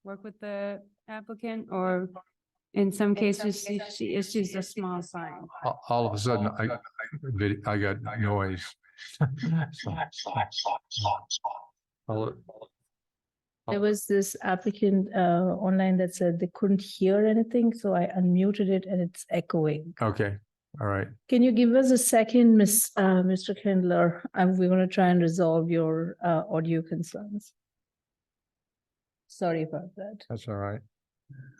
work with the applicant, or in some cases, she issues a small sign? All of a sudden, I got noise. There was this applicant online that said they couldn't hear anything, so I unmuted it and it's echoing. Okay, all right. Can you give us a second, Mr. Kindler? We're going to try and resolve your audio concerns. Sorry about that. That's all right.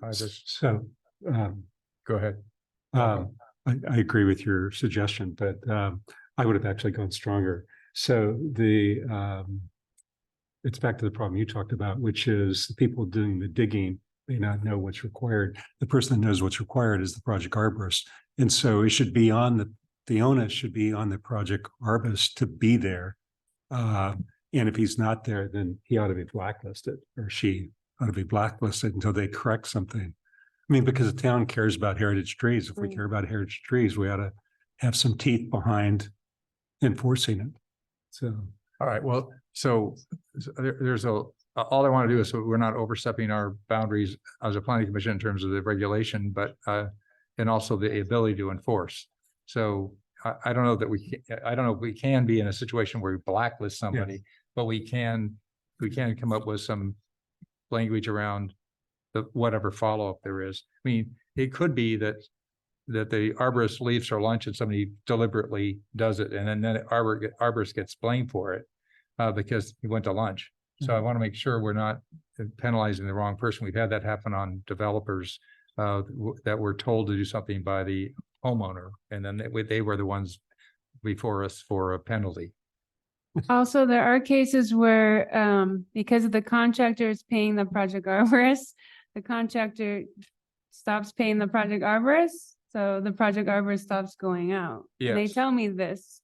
I just, So, go ahead. I agree with your suggestion, but I would have actually gone stronger. So it's back to the problem you talked about, which is the people doing the digging may not know what's required. The person that knows what's required is the project arborist. And so it should be on the onus should be on the project arborist to be there. And if he's not there, then he ought to be blacklisted, or she ought to be blacklisted until they correct something. I mean, because the town cares about heritage trees. If we care about heritage trees, we ought to have some teeth behind enforcing it. So, All right, well, so there's all I want to do is so we're not overstepping our boundaries as a planning commission in terms of the regulation, but and also the ability to enforce. So I don't know that I don't know if we can be in a situation where we blacklist somebody, but we can come up with some language around the whatever follow-up there is. I mean, it could be that the arborist leaves for lunch and somebody deliberately does it, and then the arborist gets blamed for it because he went to lunch. So I want to make sure we're not penalizing the wrong person. We've had that happen on developers that were told to do something by the homeowner, and then they were the ones before us for a penalty. Also, there are cases where, because the contractor is paying the project arborist, the contractor stops paying the project arborist, so the project arborist stops going out. They Yes. tell me this.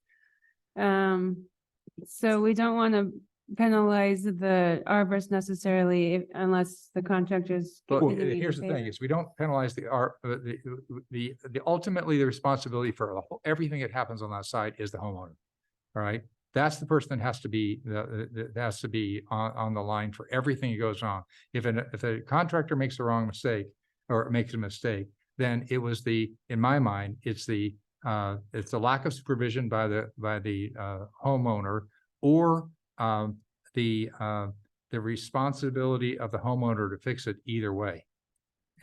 So we don't want to penalize the arborist necessarily unless the contractors. But continuing to here's the pay thing: them. is we don't penalize the ultimately the responsibility for everything that happens on that site is the homeowner. All right, that's the person that has to be on the line for everything that goes wrong. If a contractor makes the wrong mistake or makes a mistake, then it was in my mind, it's the lack of supervision by the homeowner, or the responsibility of the homeowner to fix it either way.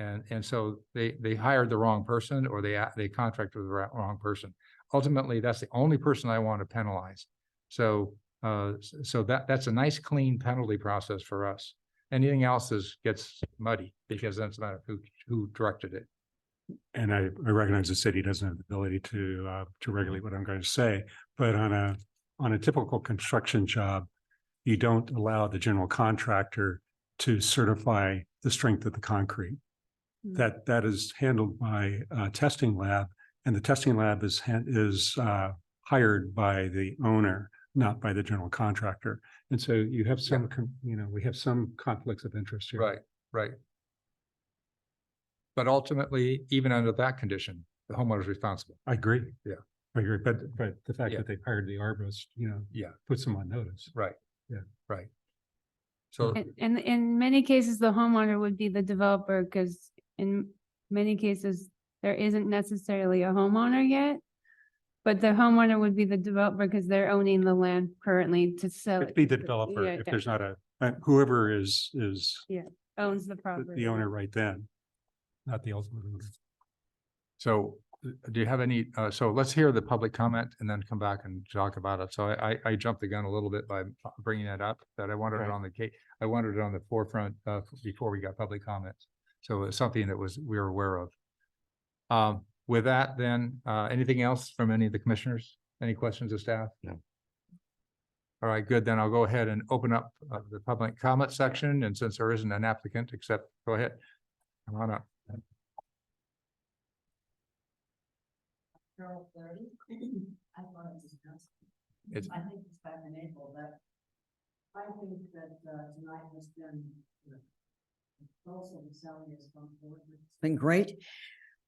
And so they hired the wrong person, or they contracted with the wrong person. Ultimately, that's the only person I want to penalize. So that's a nice, clean penalty process for us. Anything else gets muddy because then it's a matter of who directed it. and I recognize the city doesn't have the ability to regulate what I'm going to say, but on a typical construction job, you don't allow the general contractor to certify the strength of the concrete. That is handled by a testing lab, and the testing lab is hired by the owner, not by the general contractor. And so you have some, we have some conflicts of interest here. Right. But ultimately, even under that condition, the homeowner is responsible. I agree. Yeah. I agree. But the fact Yeah. that they've hired the arborist, Yeah. puts them on notice. Right. Yeah. Right. So And in many cases, the homeowner would be the developer, because in many cases, there isn't necessarily a homeowner yet. But the homeowner would be the developer because they're owning the land currently to sell It'd it. be the developer Yeah, if yeah. there's not whoever is Owns the property. the owner right then, not the ultimate owner. So do you have any, so let's hear the public comment and then come back and talk about it. So I jumped the gun a little bit by bringing that up, that I wanted it Right. on I wanted it on the forefront before we got public comments. So it's something that we were aware of. With that, then, anything else from any of the commissioners? Any questions of staff? No. All right, good. Then I'll go ahead and open up the public comment section. And since there isn't an applicant, go ahead. Come on up. I thought it was It's- I think it's back in April, but I think that tonight has been also the selling has come forward. It's been great.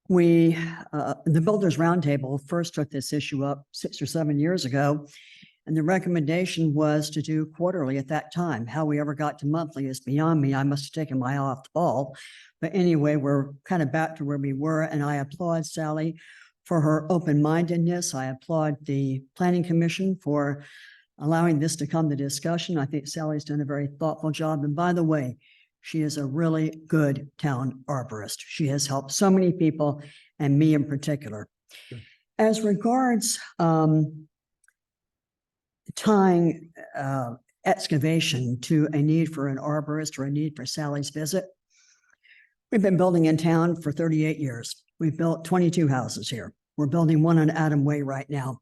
We, the Builders Roundtable first took this issue up 6 or 7 years ago. And the recommendation was to do quarterly at that time. How we ever got to monthly is beyond me. I must have taken my eye off the ball. But anyway, we're kind of back to where we were, and I applaud Sally for her open-mindedness. I applaud the Planning Commission for allowing this to come to discussion. I think Sally's done a very thoughtful job. And by the way, she is a really good town arborist. She has helped so many people, and me in particular. Sure. As regards tying excavation to a need for an arborist or a need for Sally's visit, we've been building in town for 38 years. We've built 22 houses here. We're building one on Adam Way right now.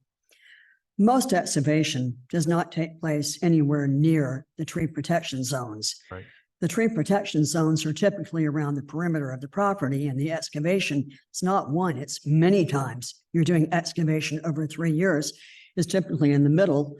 Most excavation does not take place anywhere near the tree protection zones. Right. The tree protection zones are typically around the perimeter of the property, and the excavation, it's not one, it's many times. You're doing excavation over 3 years, is typically in the middle.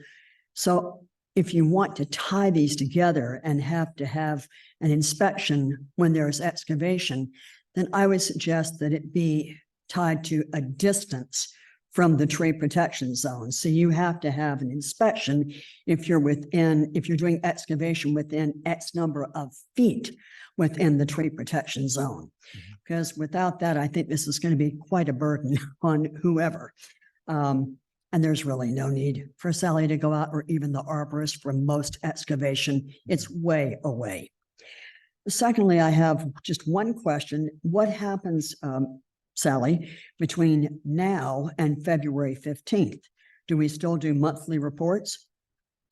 So if you want to tie these together and have to have an inspection when there's excavation, then I would suggest that it be tied to a distance from the tree protection zone. So you have to have an inspection if you're doing excavation within X number of feet within the tree protection zone. Because without that, I think this is going to be quite a burden on whoever. And there's really no need for Sally to go out, or even the arborist, for most excavation. It's way away. Secondly, I have just one question. What happens, Sally, between now and February 15th? Do we still do monthly reports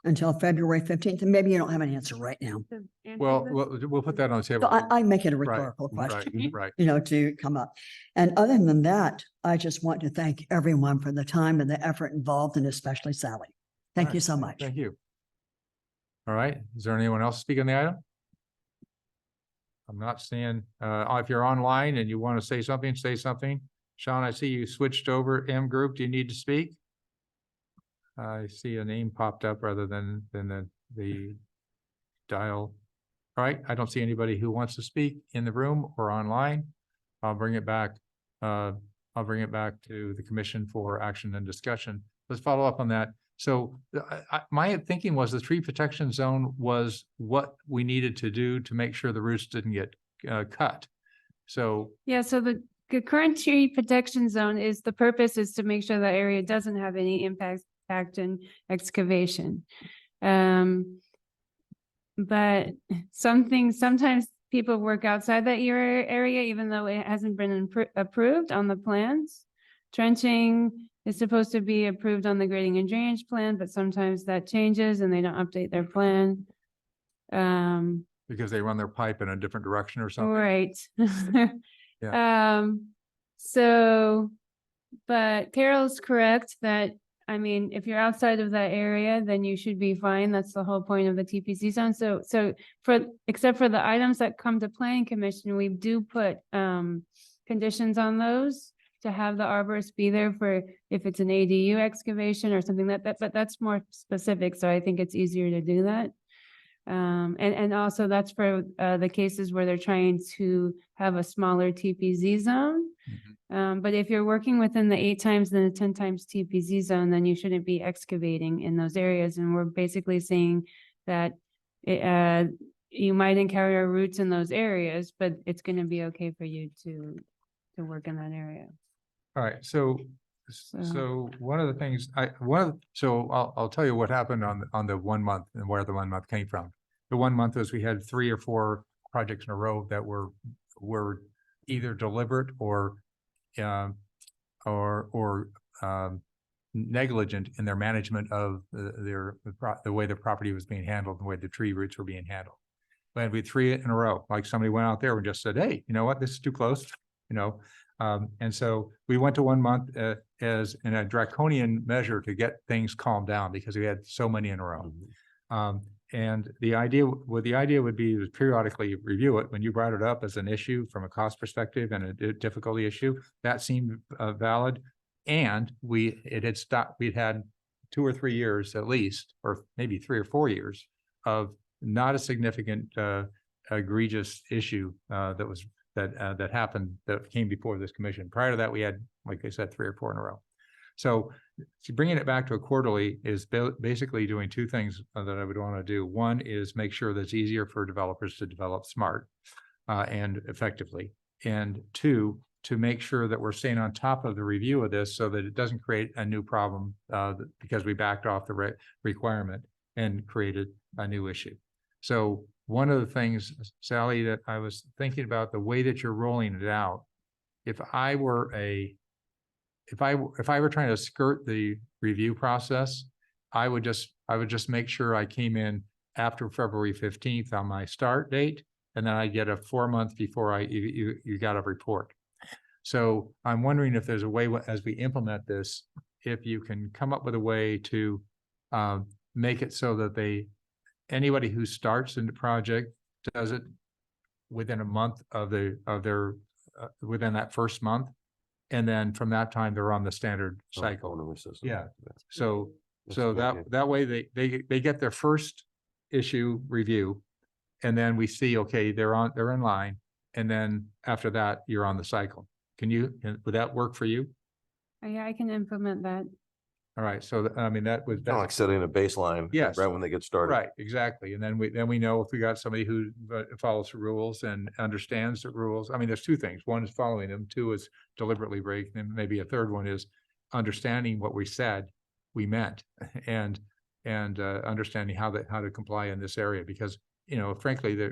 until February 15th? And maybe you don't have an answer right now. Well, we'll put that on the So table. I make it a Right, rhetorical question, right. to come up. And other than that, I just want to thank everyone for the time and the effort involved, and especially Sally. Thank you so much. Thank you. All right. Is there anyone else speaking on the item? I'm not seeing, if you're online and you want to say something, say something. Sean, I see you switched over M group. Do you need to speak? I see a name popped up rather than the dial. All right. I don't see anybody who wants to speak in the room or online. I'll bring it back. I'll bring it back to the commission for action and discussion. Let's follow up on that. So my thinking was the tree protection zone was what we needed to do to make sure the roots didn't get cut. So Yeah, so the current tree protection zone is, the purpose is to make sure that area doesn't have any impact in excavation. But sometimes people work outside that area, even though it hasn't been approved on the plans. Trenching is supposed to be approved on the grading and drainage plan, but sometimes that changes and they don't update their plan. because they run their pipe in a different direction or something. Right. So, but Carol's correct that, I mean, if you're outside of that area, then you should be fine. That's the whole point of the TPC zone. So except for the items that come to planning commission, we do put conditions on those to have the arborist be there for if it's an ADU excavation or something but that's more specific. So I think it's easier to do that. And also that's for the cases where they're trying to have a smaller TPZ zone. But if you're working within the 8 times and the 10 times TPZ zone, then you shouldn't be excavating in those areas. And we're basically saying that you might encounter roots in those areas, but it's going to be okay for you to work in that area. All right, so one of the things I'll tell you what happened on the 1 month and where the 1 month came from. The 1 month was we had 3 or 4 projects in a row that were either deliberate or negligent in their management of the way the property was being handled, and the way the tree roots were being handled. And we had 3 in a row, like somebody went out there and just said, hey, you know what, this is too close, and so we went to 1 month as in a draconian measure to get things calmed down because we had so many in a row. And the idea would be to periodically review it. When you brought it up as an issue from a cost perspective and a difficulty issue, that seemed valid. And it had stopped. We'd had 2 or 3 years at least, or maybe 3 or 4 years of not a significant egregious issue that happened that came before this commission. Prior to that, we had, like I said, 3 or 4 in a row. So bringing it back to a quarterly is basically doing two things that I would want to do. One is make sure that it's easier for developers to develop smart and effectively. And two, to make sure that we're staying on top of the review of this so that it doesn't create a new problem because we backed off the requirement and created a new issue. So one of the things, Sally, that I was thinking about the way that you're rolling it out, if I were trying to skirt the review process, I would just make sure I came in after February 15th on my start date, and then I get a 4 month before you got a report. So I'm wondering if there's a way as we implement this, if you can come up with a way to make it so that anybody who starts in the project does it within a month of their within that first month. And then from that time, they're on the standard cycle. Yeah. So that way they get their first issue review. And then we see, okay, they're in line. And then after that, you're on the cycle. Would that work for you? Yeah, I can implement that. All right. So, I mean, Kind of like setting a baseline. Yes. Right when they get started. Right, exactly. And then we know if we got somebody who follows the rules and understands the rules. I mean, there's two things. One is following them. Two is deliberately breaking them. Maybe a third one is understanding what we said we meant and understanding how to comply in this area. Because, frankly,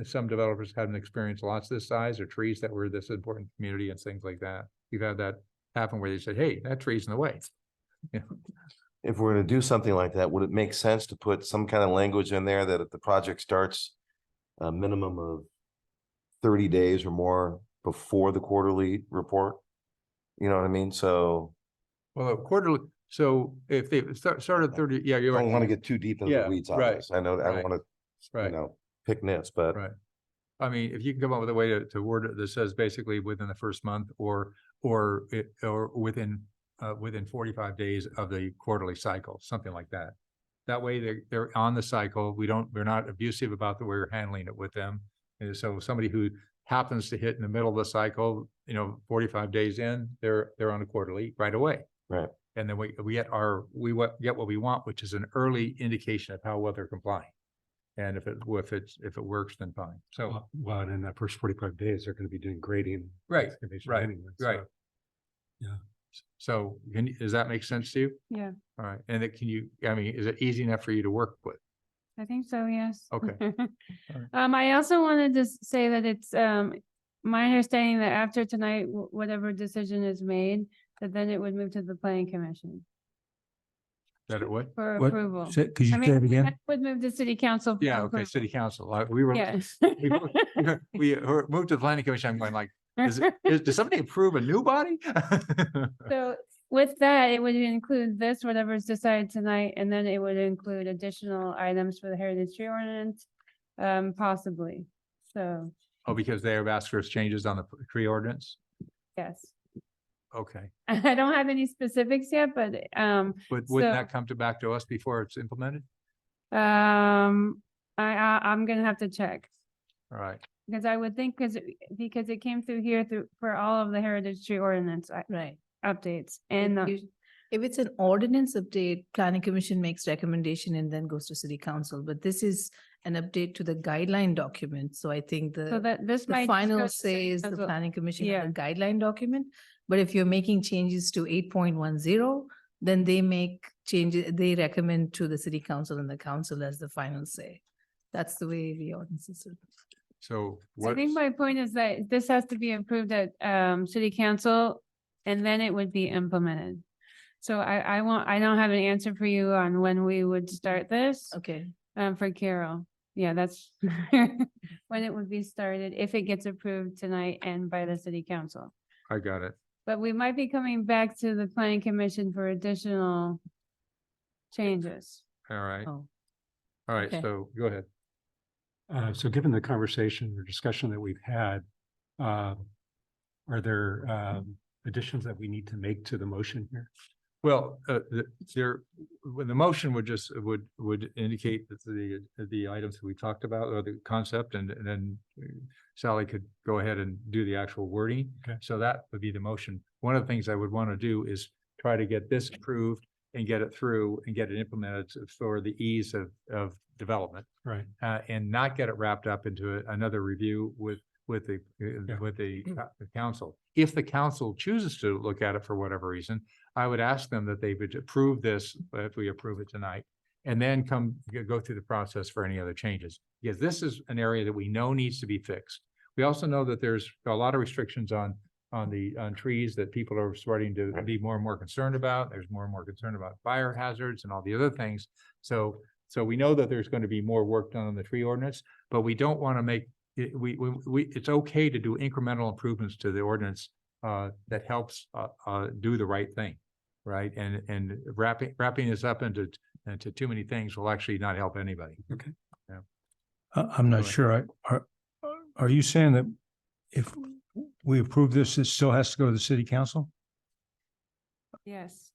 some developers haven't experienced lots this size or trees that were this important community and things like that. You've had that happen where they said, hey, that tree's in the way. If we're gonna do something like that, would it make sense to put some kind of language in there that if the project starts a minimum of 30 days or more before the quarterly report? You know what I mean? So Well, quarterly, so if they started 30, yeah, I you're don't right. want to get too deep into Yeah, the weeds on right, this. I know I right, don't want to, Right, pick nits, but right. I mean, if you can come up with a way to word it that says basically within the first month or within 45 days of the quarterly cycle, something like that. That way they're on the cycle. We're not abusive about the way we're handling it with them. And so somebody who happens to hit in the middle of the cycle, 45 days in, they're on a quarterly right away. right. And then we get what we want, which is an early indication of how well they're complying. And if it works, then fine. So, Well, and in that first 45 days, they're going to be doing grading. Right, excavation right, anyway, so, right. yeah. So does that make sense to you? Yeah, All right. And is it easy enough for you to work with? I think so, yes. Okay. I also wanted to say that it's, my understanding that after tonight, whatever decision is made, that then it would move to the planning commission That it would? for What? approval. Could you I say it mean, again? that would move to city council. for Yeah, okay, approval. city council. We were, Yes. we moved to the planning commission. I'm going like, does somebody approve a new body? So with that, it would include this, whatever's decided tonight, and then it would include additional items for the heritage tree ordinance, possibly. So, Oh, because they have asked for changes on the tree ordinance? yes. Okay, I don't have any specifics yet, but, but wouldn't So- that come back to us before it's implemented? I'm gonna have to check. All right, Because I would think, because it came through here for all of the heritage tree ordinance Right. updates and, If it's an ordinance update, planning commission makes recommendation and then goes to city council, but this is an update to the guideline document. So I think so that this might. the just go final to say city is the council. planning commission Yeah. on the guideline document. But if you're making changes to 8.10, then they make changes, they recommend to the city council and the council as the final say. That's the way the ordinance is. so I what? think my point is that this has to be approved at city council and then it would be implemented. So I don't have an answer for you on when we would start this Okay. for Carol. Yeah, that's when it would be started, if it gets approved tonight and by the city council. I got it. But we might be coming back to the planning commission for additional changes. All right, Oh, all right, okay. so go ahead. So given the conversation or discussion that we've had, are there additions that we need to make to the motion here? Well, the motion would indicate that the items that we talked about or the concept and then Sally could go ahead and do the actual wording. Okay. So that would be the motion. One of the things I would want to do is try to get this approved and get it through and get it implemented for the ease of development. Right. And not get it wrapped up into another review with the council. If the council chooses to look at it for whatever reason, I would ask them that they would approve this, if we approve it tonight, and then go through the process for any other changes. Because this is an area that we know needs to be fixed. We also know that there's a lot of restrictions on trees that people are starting to be more and more concerned about. There's more and more concern about fire hazards and all the other things. So we know that there's going to be more work done on the tree ordinance, but we don't want to make it, it's okay to do incremental improvements to the ordinance that helps do the right thing, right? And wrapping this up into too many things will actually not help anybody. Okay. Yeah. I'm not Go sure. Are you saying that if we approve this, it still has to go to the city council? Yes.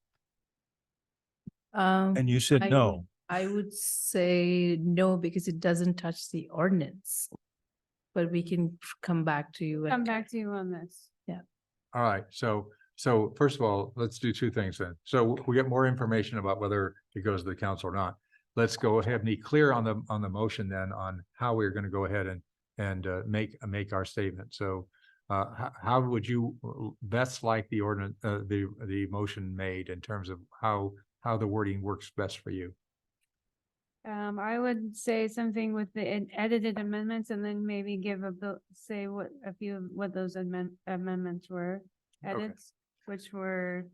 And you said no. I would say no, because it doesn't touch the ordinance. But we can come back to you. Come back to you on this. All right, so first of all, let's do two things then. So we get more information about whether it goes to the council or not. Let's go ahead and be clear on the motion then on how we're going to go ahead and make our statement. So how would you best like the ordinance, the motion made in terms of how the wording works best for you? I would say something with the edited amendments and then maybe give say what those amendments were, edits, which were,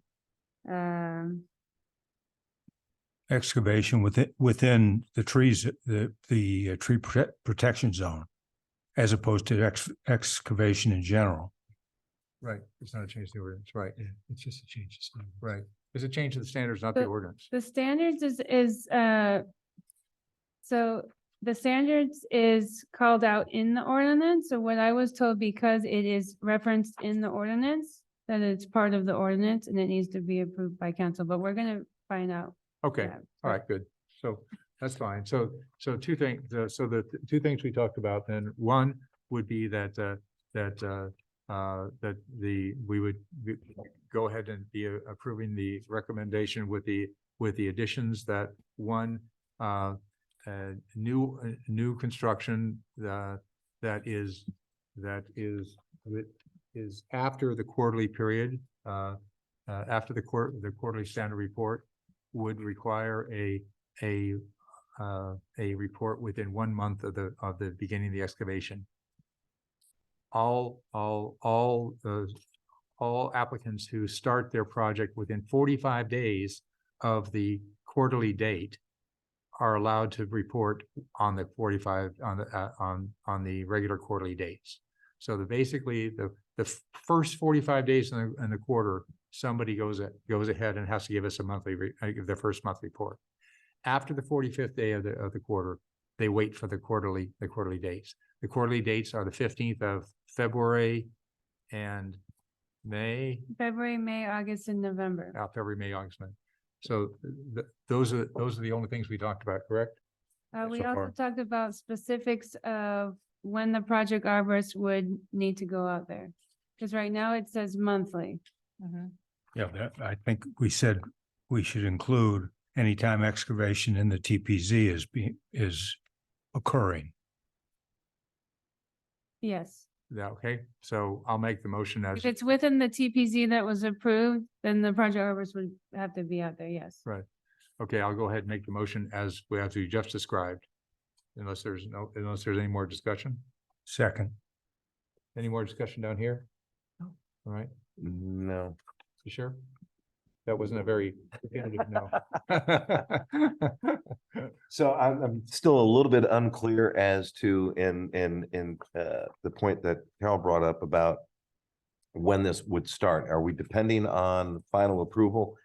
Excavation within the trees, the tree protection zone, as opposed to excavation in general. Right, it's not a change to the ordinance, right? It's just a change. of standard. Right, it's a change to the standards, not the But- ordinance. the standards so the standards is called out in the ordinance. So what I was told, because it is referenced in the ordinance, that it's part of the ordinance and it needs to be approved by council, but we're gonna find out. Okay, that. all right, good. So that's fine. So two things, so the two things we talked about then, one would be that we would go ahead and be approving the recommendation with the additions that one, new construction that is after the quarterly period, after the quarterly standard report would require a report within 1 month of the beginning of the excavation. All applicants who start their project within 45 days of the quarterly date are allowed to report on the 45 on the regular quarterly dates. So basically the first 45 days in the quarter, somebody goes ahead and has to give us the first month report. After the 45th day of the quarter, they wait for the quarterly dates. The quarterly dates are the 15th of February and May. February, May, August, and November. February, May, August, May. So those are the only things we talked about, correct? We so also far. talked about specifics of when the project arborist would need to go out there. Because right now it says monthly. Yeah, I think we said we should include anytime excavation in the TPZ is occurring. Yes. Yeah, okay, so I'll make the motion as, If it's within the TPZ that was approved, then the project arborist would have to be out there, yes. right. Okay, I'll go ahead and make the motion as you just described. Unless there's any more discussion. Second. Any more discussion down here? No. All right, No. you sure? That wasn't a very definitive no. So I'm still a little bit unclear as to the point that Carol brought up about when this would start. Are we depending on final approval?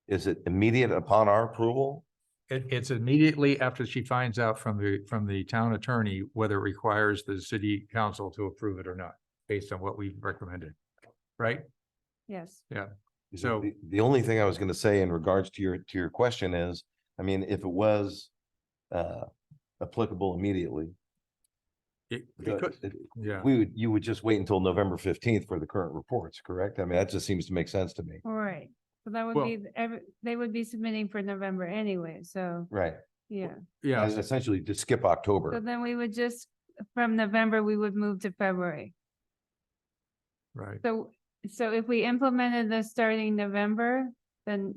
Is it immediate upon our approval? It's immediately after she finds out from the town attorney whether it requires the city council to approve it or not, based on what we've recommended, right? Yes. So- The only thing I was gonna say in regards to your question is, I mean, if it was applicable immediately, Yeah, You would just wait until November 15th for the current reports, correct? I mean, that just seems to make sense to me. All right. So that would Well- be, they would be submitting for November anyway, so, Right. yeah. yeah, And essentially to skip So October. then we would just, from November, we would move to February. right. So if we implemented this starting November, then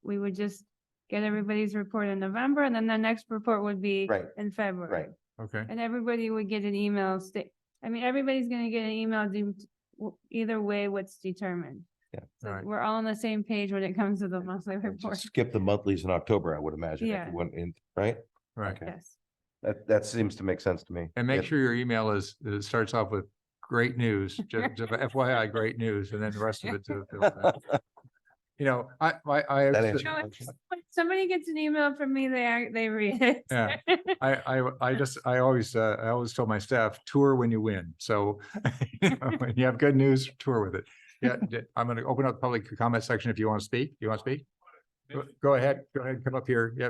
we would just get everybody's report in November, and then the next report would be Right. in February. Right. Okay, And everybody would get an email everybody's gonna get an email either way what's determined. Yeah. So Right. we're all on the same page when it comes to the monthly And report. just skip the monthlies in October, I would imagine. if Yeah. you went in, right? right. Okay. Yes. That seems to make sense to me. And make Yeah. sure your email it starts off with great news, just FYI, great news, and then the rest of it to. You know, I. That answers No, your it's- question. when somebody gets an email from me, they read it. Yeah. I always tell my staff, tour when you win. So when you have good news, tour with it. Yeah, I'm going to open up the public comment section if you want to speak. You want to speak? Go ahead, come up here. You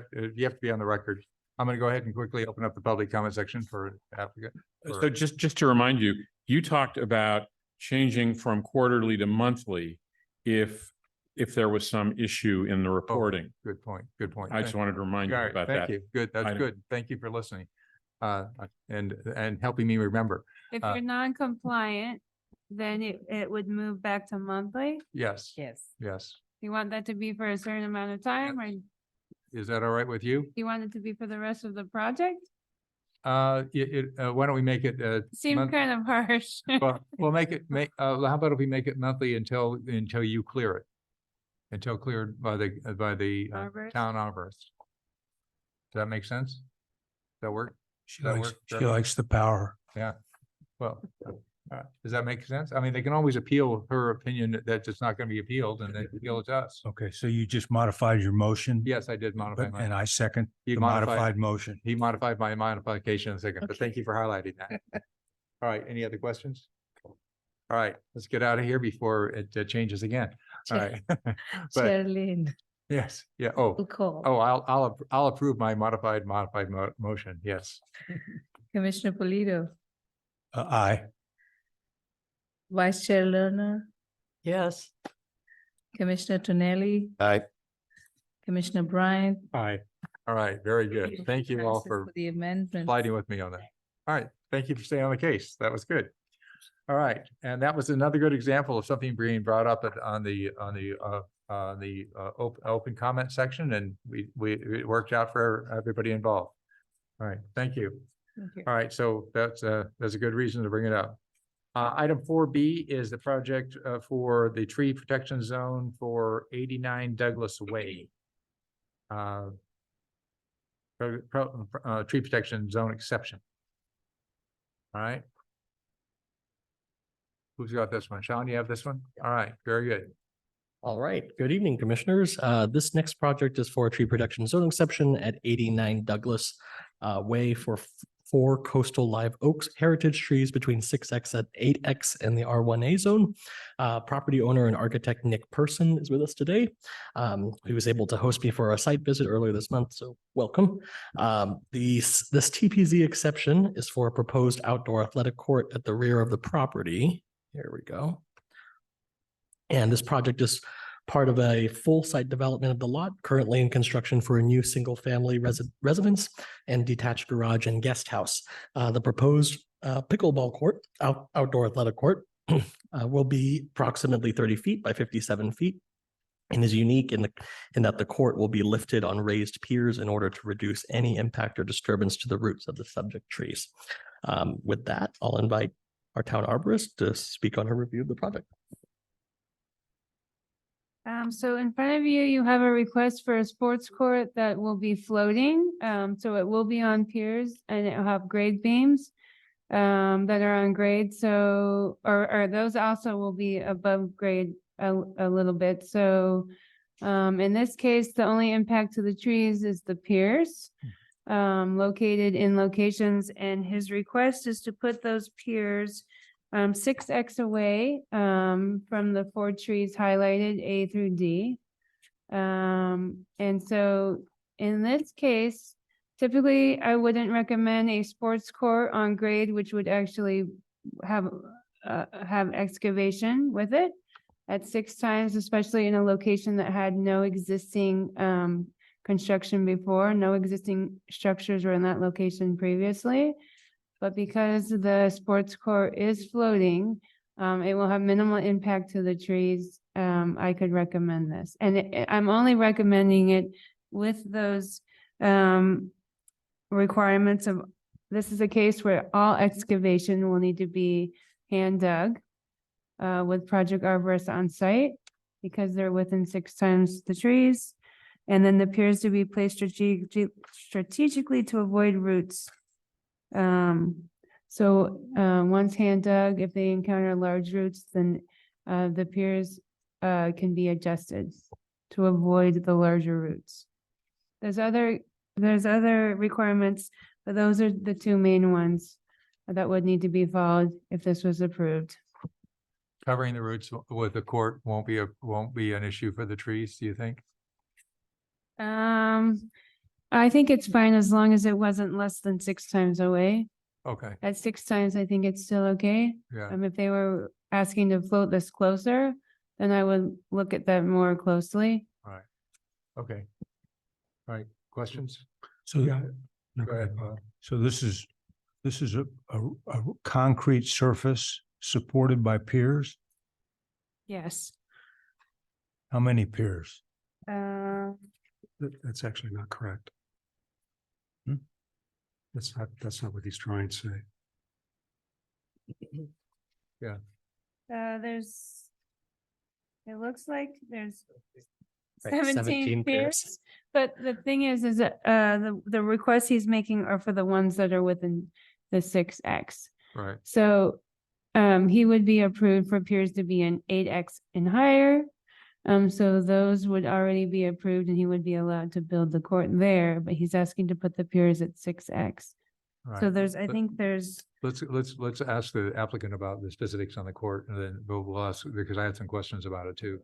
have to be on the record. I'm going to go ahead and quickly open up the public comment section for applicant. So just to remind you, you talked about changing from quarterly to monthly if there was some issue in the reporting. Good point, good point. I just wanted to remind you All right, about thank that. you. Good, that's item. good. Thank you for listening. And helping me remember. If Uh, you're non-compliant, then it would move back to monthly. Yes, Yes. yes. You want that to be for a certain amount of time, or do Is that all right with you? you want it to be for the rest of the project? Why don't we make it, Seems month- kind of harsh. well, we'll make it, how about if we make it monthly until you clear it? Until cleared by the Arborist? town arborist. Does that make sense? Does that work? She That likes, work, she Trevor? likes the power. Yeah. Well, does that make sense? I mean, they can always appeal her opinion that it's not gonna be appealed and they appeal it to us. Okay, so you just modified your motion? Yes, I did modify But- mine. And I second He the modified- modified motion. He modified my modification in a second, but thank you for highlighting that. All right, any other questions? All right, let's get out of here before it changes again. All right. But Charlene, yes, yeah, oh, call. I'll approve my modified motion, yes. Commissioner Polito, Aye. Vice Chair Lerner, Yes. Commissioner Tonelli, I, Commissioner Bryant. Aye. All right, very good. Thank you all passes for The amendment. sliding with me on that. All right, thank you for staying on the case. That was good. All right, and that was another good example of something being brought up on the open comment section, and it worked out for everybody involved. All right, thank you. Thank you. All right, so that's a good reason to bring it up. Item 4B is the project for the tree protection zone for 89 Douglas Way. Tree protection zone exception. All right. Who's got this one? Sean, you have this one? All right, very good. All right, good evening, commissioners. This next project is for a tree protection zone exception at 89 Douglas Way for 4 coastal live oaks heritage trees between 6X and 8X in the R1A zone. Property owner and architect Nick Person is with us today. He was able to host me for a site visit earlier this month, so welcome. This TPZ exception is for a proposed outdoor athletic court at the rear of the property. Here we go. And this project is part of a full site development of the lot, currently in construction for a new single-family residence and detached garage and guest house. The proposed pickleball court, outdoor athletic court, will be approximately 30 feet by 57 feet and is unique in that the court will be lifted on raised piers in order to reduce any impact or disturbance to the roots of the subject trees. With that, I'll invite our town arborist to speak on her review of the project. So in front of you, you have a request for a sports court that will be floating. So it will be on piers and it'll have grade beams that are on grade. So, or those also will be above grade a little bit. So in this case, the only impact to the trees is the piers located in locations, and his request is to put those piers 6X away from the 4 trees highlighted A through D. And so in this case, Typically, I wouldn't recommend a sports court on grade, which would actually have excavation with it at 6 times, especially in a location that had no existing construction before, no existing structures were in that location previously. But because the sports court is floating, it will have minimal impact to the trees. I could recommend this. And I'm only recommending it with those requirements of, this is a case where all excavation will need to be hand dug with project arborists on site because they're within 6 times the trees. And then the piers to be placed strategically to avoid roots. Once hand dug, if they encounter large roots, then the piers can be adjusted to avoid the larger roots. There's other requirements, but those are the 2 main ones that would need to be followed if this was approved. Covering the roots with the court won't be an issue for the trees, do you think? I think it's fine as long as it wasn't less than 6 times away. Okay, At 6 times, I think it's still okay. yeah, If they were asking to float this closer, then I would look at that more closely. okay. All right, questions? So, No, Go ahead, Bob. so this is a concrete surface supported by piers? Yes. How many piers? That's actually not correct. Hmm? That's not what these drawings say. It looks like there's Right, 17 piers. piers. But the thing is that the requests he's making are for the ones that are within the 6X. Right, So he would be approved for piers to be an 8X and higher. So those would already be approved and he would be allowed to build the court there, but he's asking to put the piers at 6X. So right. I think there's, Let's ask the applicant about the specifics on the court and then we'll ask, because I had some questions about it too.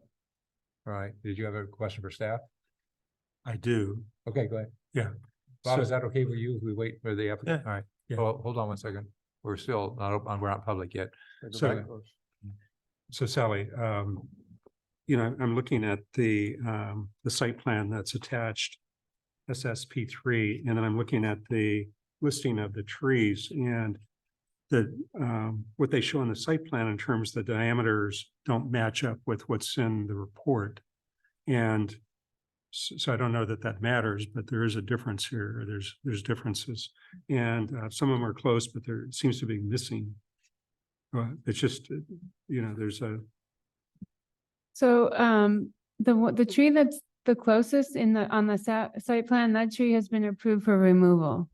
All right, did you have a question for staff? I do. Okay, go ahead. Yeah. Bob, is So- that okay with you if we wait for the applicant? Yeah, All right, yeah. well, hold on one second. We're still not, we're not public yet. So Sally, I'm looking at the site plan that's attached, SSP3, and then I'm looking at the listing of the trees and what they show on the site plan in terms of the diameters don't match up with what's in the report. And so I don't know that matters, but there is a difference here. There's differerences. And some of them are close, but there seems to be missing. It's just, there's a, so the tree that's the closest on the site plan, that tree has been approved for removal.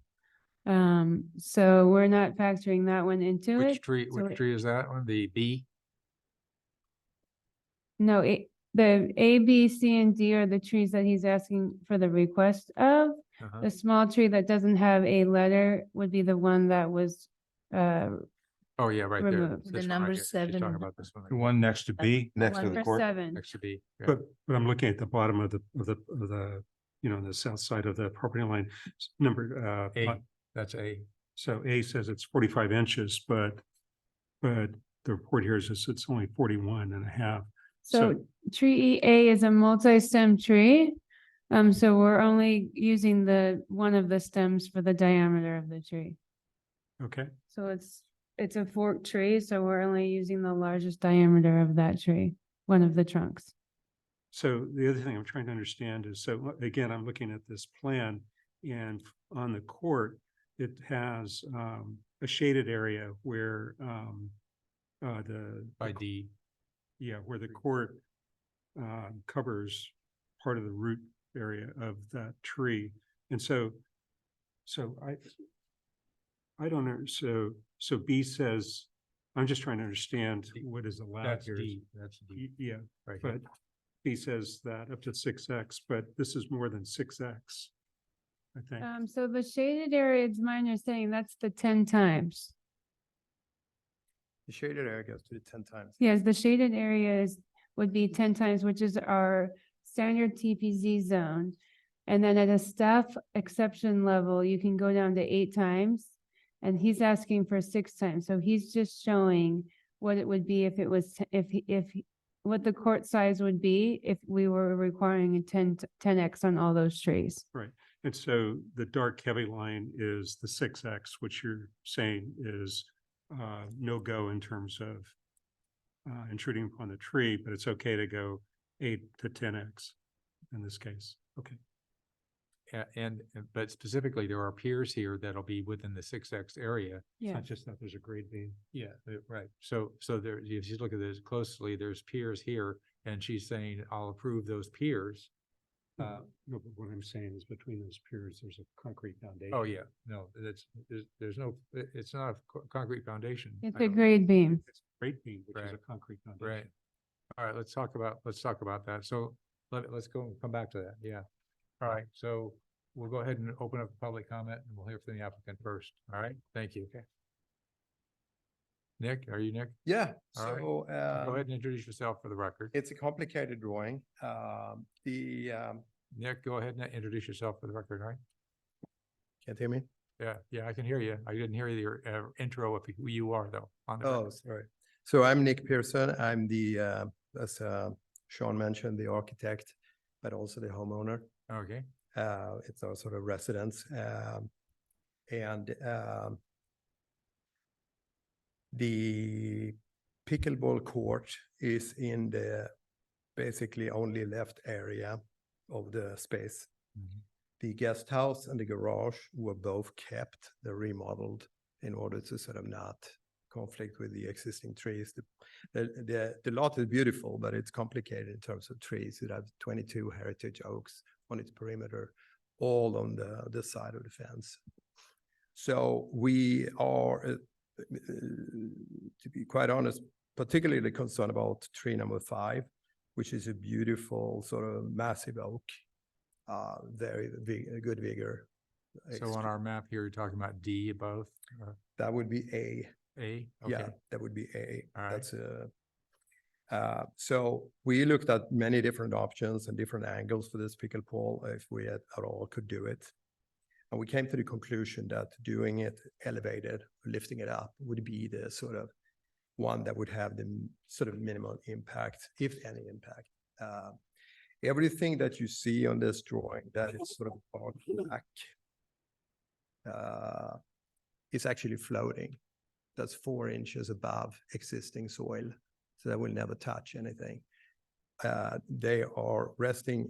So we're not factoring that one into it. Which tree is that one? The B? No, the A, B, C, and D are the trees that he's asking for the request of. Uh-huh. The small tree that doesn't have a letter would be the one that was, Oh, yeah, right there. removed. This The one right number here. She's talking 7. about this one. The one next to B? Next to the number court. 7. Next to B. Yeah. but I'm looking at the bottom of the the south side of the property line. Number, A, that's A. so A says it's 45 inches, but the report here says it's only 41 and a half. So tree A is a multi-stem tree. So we're only using one of the stems for the diameter of the tree. Okay, So it's a forked tree, so we're only using the largest diameter of that tree, one of the trunks. so the other thing I'm trying to understand is, so again, I'm looking at this plan and on the court, it has a shaded area where By D. yeah, where the court covers part of the root area of that tree. And so I don't know, so B says, I'm just trying to understand what is allowed That's here. D. That's D. Yeah, Right here. but B says that up to 6X, but this is more than 6X, I think. So the shaded area, it's my understanding, that's the 10 times. The shaded area goes to 10 times. Yes, the shaded areas would be 10 times, which is our standard TPZ zone. And then at a staff exception level, you can go down to 8 times. And he's asking for 6 times. So he's just showing what it would be if it was, what the court size would be if we were requiring a 10X on all those trees. Right. And so the dark heavy line is the 6X, which you're saying is no go in terms of intruding upon the tree, but it's okay to go 8 to 10X in this case. Okay. But specifically, there are piers here that'll be within the 6X area. It's Yeah. not just that there's a grade beam. Yeah, right. So there, if you look at this closely, there's piers here, and she's saying, I'll approve those piers. No, but what I'm saying is between those piers, there's a concrete foundation. Oh, yeah, no, there's no, it's not a concrete foundation. It's I a don't- grade beam. It's a grade beam, which is Right. a concrete foundation. Right. All right, let's talk about that. So let's go and come back to that. Yeah. All right, so we'll go ahead and open up public comment and we'll hear from the applicant first. All right, thank you. Okay. Nick, are you Nick? Yeah, All right. so Go ahead and introduce yourself for the record. it's a complicated drawing. Nick, go ahead and introduce yourself for the record, all right? Can't hear me? Yeah, I can hear you. I didn't hear your intro of who you are though. on the Oh, record. sorry. So I'm Nick Pearson. I'm as Sean mentioned, the architect, but also the homeowner. Okay, It's our sort of residence. The pickleball court is in the basically only left area of the space. Mhm. The guest house and the garage were both kept, they're remodeled in order to sort of not conflict with the existing trees. The lot is beautiful, but it's complicated in terms of trees. It has 22 heritage oaks on its perimeter, all on the side of the fence. So we are, to be quite honest, particularly concerned about tree number 5, which is a beautiful sort of massive oak, very good vigor. so on our map here, you're talking about D above, That would be A. A? Yeah, Okay. that would be A. All right. That's so we looked at many different options and different angles for this pickleball if we at all could do it. And we came to the conclusion that doing it elevated, lifting it up would be the sort of one that would have the sort of minimal impact, if any impact. Everything that you see on this drawing that is sort of dark black is actually floating. That's 4 inches above existing soil, so that will never touch anything. They are resting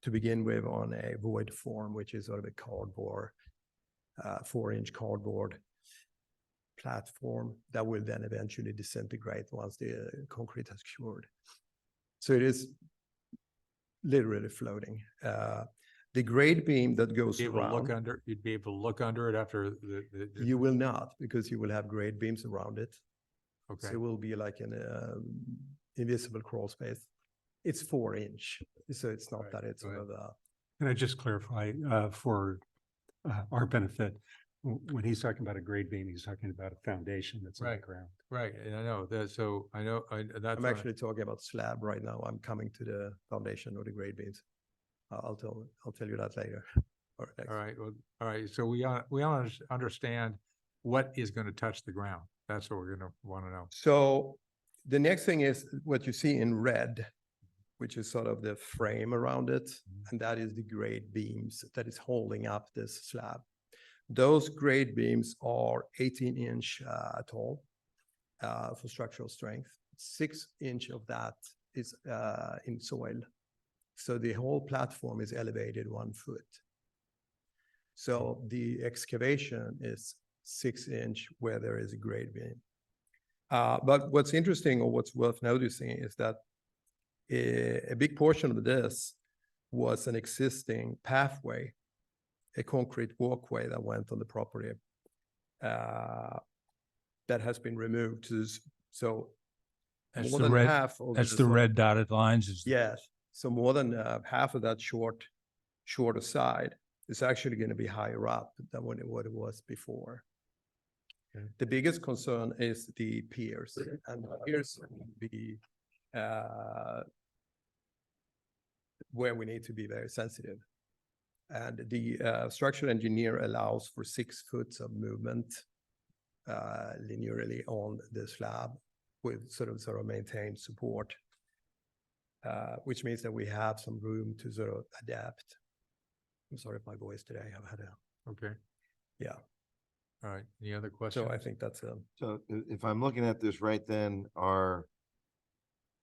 to begin with on a void form, which is sort of a cardboard, 4-inch cardboard platform that will then eventually disintegrate once the concrete has cured. So it is literally floating. The grade beam that goes Be able to look around, under, you'd be able to look under it after the. you will not, because you will have grade beams around it. So Okay, it will be like an invisible crawl space. It's 4-inch, so it's not Right, that it's go sort ahead. of Can I just clarify for our benefit, when he's talking about a grade beam, he's talking about a foundation that's in the Right. ground. right, and I know that, so I know, that's. I'm what I- actually talking about slab right now. I'm coming to the foundation or the grade beams. I'll tell you that later. Or next. All right, well, all right, so we understand what is gonna touch the ground. That's what we're gonna wanna know. So the next thing is what you see in red, which is sort of the frame around it, and that is the grade beams that is holding up this slab. Those grade beams are 18-inch tall for structural strength. 6-inch of that is in soil. So the whole platform is elevated 1 foot. So the excavation is 6-inch where there is a grade beam. But what's interesting or what's worth noticing is that a big portion of this was an existing pathway, a concrete walkway that went on the property that has been removed. So That's more the than red, half of that's this the sort of- red dotted lines is. Yes, so more than half of that shorter side is actually going to be higher up than what it was before. Okay. The biggest concern is the piers, and the piers will be where we need to be very sensitive. And the structural engineer allows for 6 foot of movement linearly on the slab with sort of maintained support, which means that we have some room to sort of adapt. I'm sorry if my voice today, I've had a, Okay, yeah. all right. Any other questions? So I think that's a, So if I'm looking at this right, then are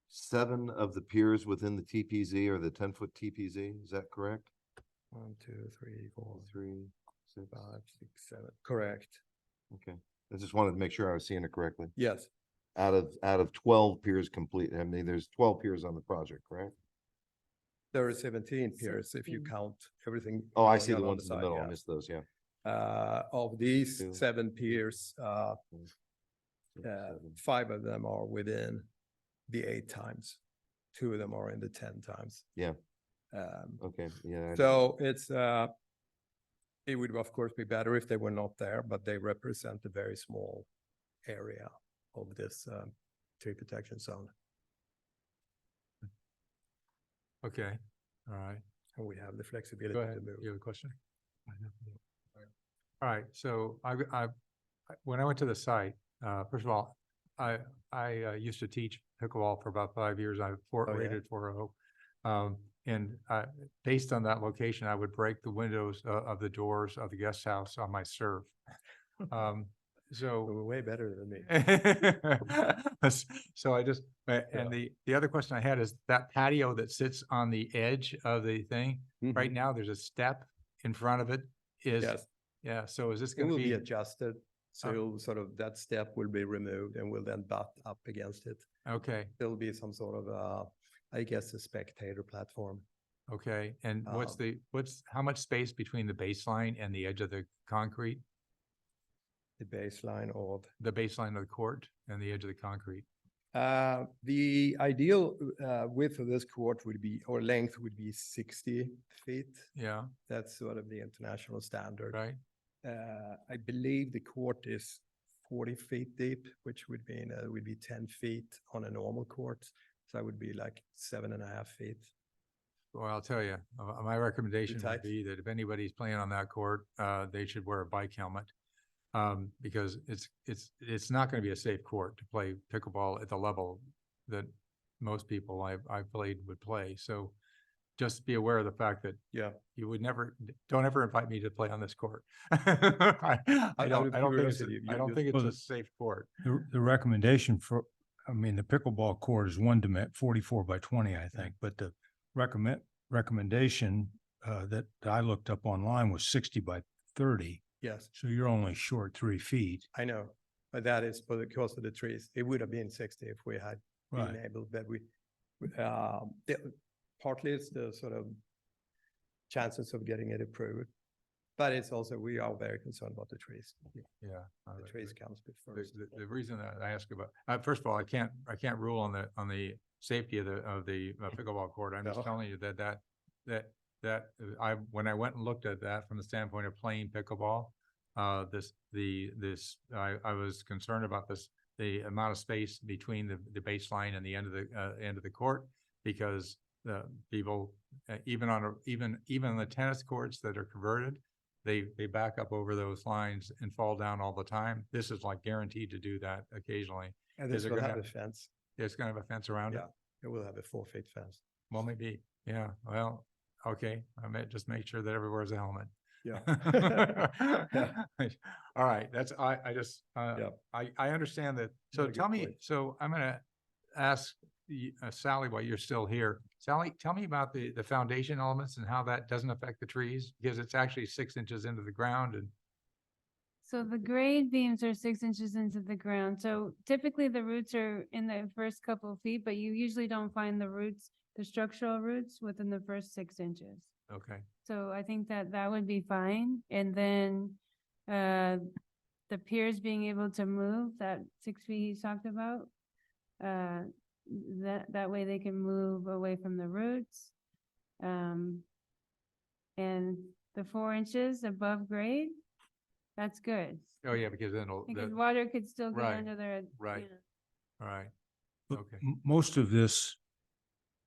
7 of the piers within the TPZ or the 10-foot TPZ, is that correct? 1, 2, 3, 4, 3, 6. 5, 6, 7. Correct. Okay, I just wanted to make sure I was seeing it correctly. Yes, Out of 12 piers complete, I mean, there's 12 piers on the project, correct? there are 17 piers if you 17. count everything. Oh, I going see the on ones in the side, middle. I yeah. missed those, yeah. Of these 2, 7 piers, 6, 7. 5 of them are within the 8 times. 2 of them are in the 10 times. Yeah. Um, Okay, yeah. So it's, it would of course be better if they were not there, but they represent a very small area of this tree protection zone. Okay, all right. And we have the flexibility Go to ahead. move. You have a question? All right, so when I went to the site, first of all, I used to teach pickleball for about 5 years. I Oh, yeah? rated 4-0. And based on that location, I would break the windows of the doors of the guest house on my serve. So So we're way better than me. So I just, and the other question I had is that patio that sits on the edge of the thing, right Mhm. now, there's a step in front of it is, Yes, yeah, so is this it gonna will be be, adjusted. So Oh. you'll sort of, that step will be removed and will then butt up against it. okay, There'll be some sort of, I guess, a spectator platform. okay, and what's Um, how much space between the baseline and the edge of the concrete? The baseline of, The baseline of the court and the edge of the concrete? the ideal width of this court would be, or length would be 60 feet. Yeah, That's sort of the international standard. right, I believe the court is 40 feet deep, which would mean would be 10 feet on a normal court. So that would be like 7.5 feet. well, I'll tell you, my recommendation would tight? be that if anybody's playing on that court, they should wear a bike helmet. Because it's not gonna be a safe court to play pickleball at the level that most people I've played would play. So just be aware of the fact that Yeah. you would don't ever invite me to play on this court. I don't think it's, curiosity, I don't think it's a safe court. The recommendation for, I mean, the pickleball court is 44 by 20, I think, but the recommendation that I looked up online was 60 by 30. Yes, So you're only short 3 feet. I know. But that is because of the trees. It would have been 60 if we had been Right. able, but partly it's the sort of chances of getting it approved. But it's also, we are very concerned about the trees. Yeah. The trees comes before. The reason that I ask about, first of all, I can't rule on the safety of the pickleball court. I'm just No. telling you when I went and looked at that from the standpoint of playing pickleball, I was concerned about the amount of space between the baseline and the end of the court, because the people, even on the tennis courts that are converted, they back up over those lines and fall down all the time. This is like guaranteed to do that occasionally. And Is this it will gonna have a have- fence. It's gonna have a fence around it. Yeah. It will have a 4-foot fence. Well, maybe, yeah, well, okay, I meant just make sure that everyone wears a helmet. Yeah. All right, I just, Yeah. I understand that. So Very good tell me, point. so I'm gonna ask Sally while you're still here. Sally, tell me about the foundation elements and how that doesn't affect the trees, because it's actually 6 inches into the ground and, So the grade beams are 6 inches into the ground. So typically the roots are in the first couple of feet, but you usually don't find the roots, the structural roots within the first 6 inches. okay, So I think that would be fine. And then the piers being able to move, that 6 feet he's talked about. That way they can move away from the roots. And the 4 inches above grade, that's good. oh yeah, because then it'll, Because water could still get right, under there. right. All right, But okay. Most of this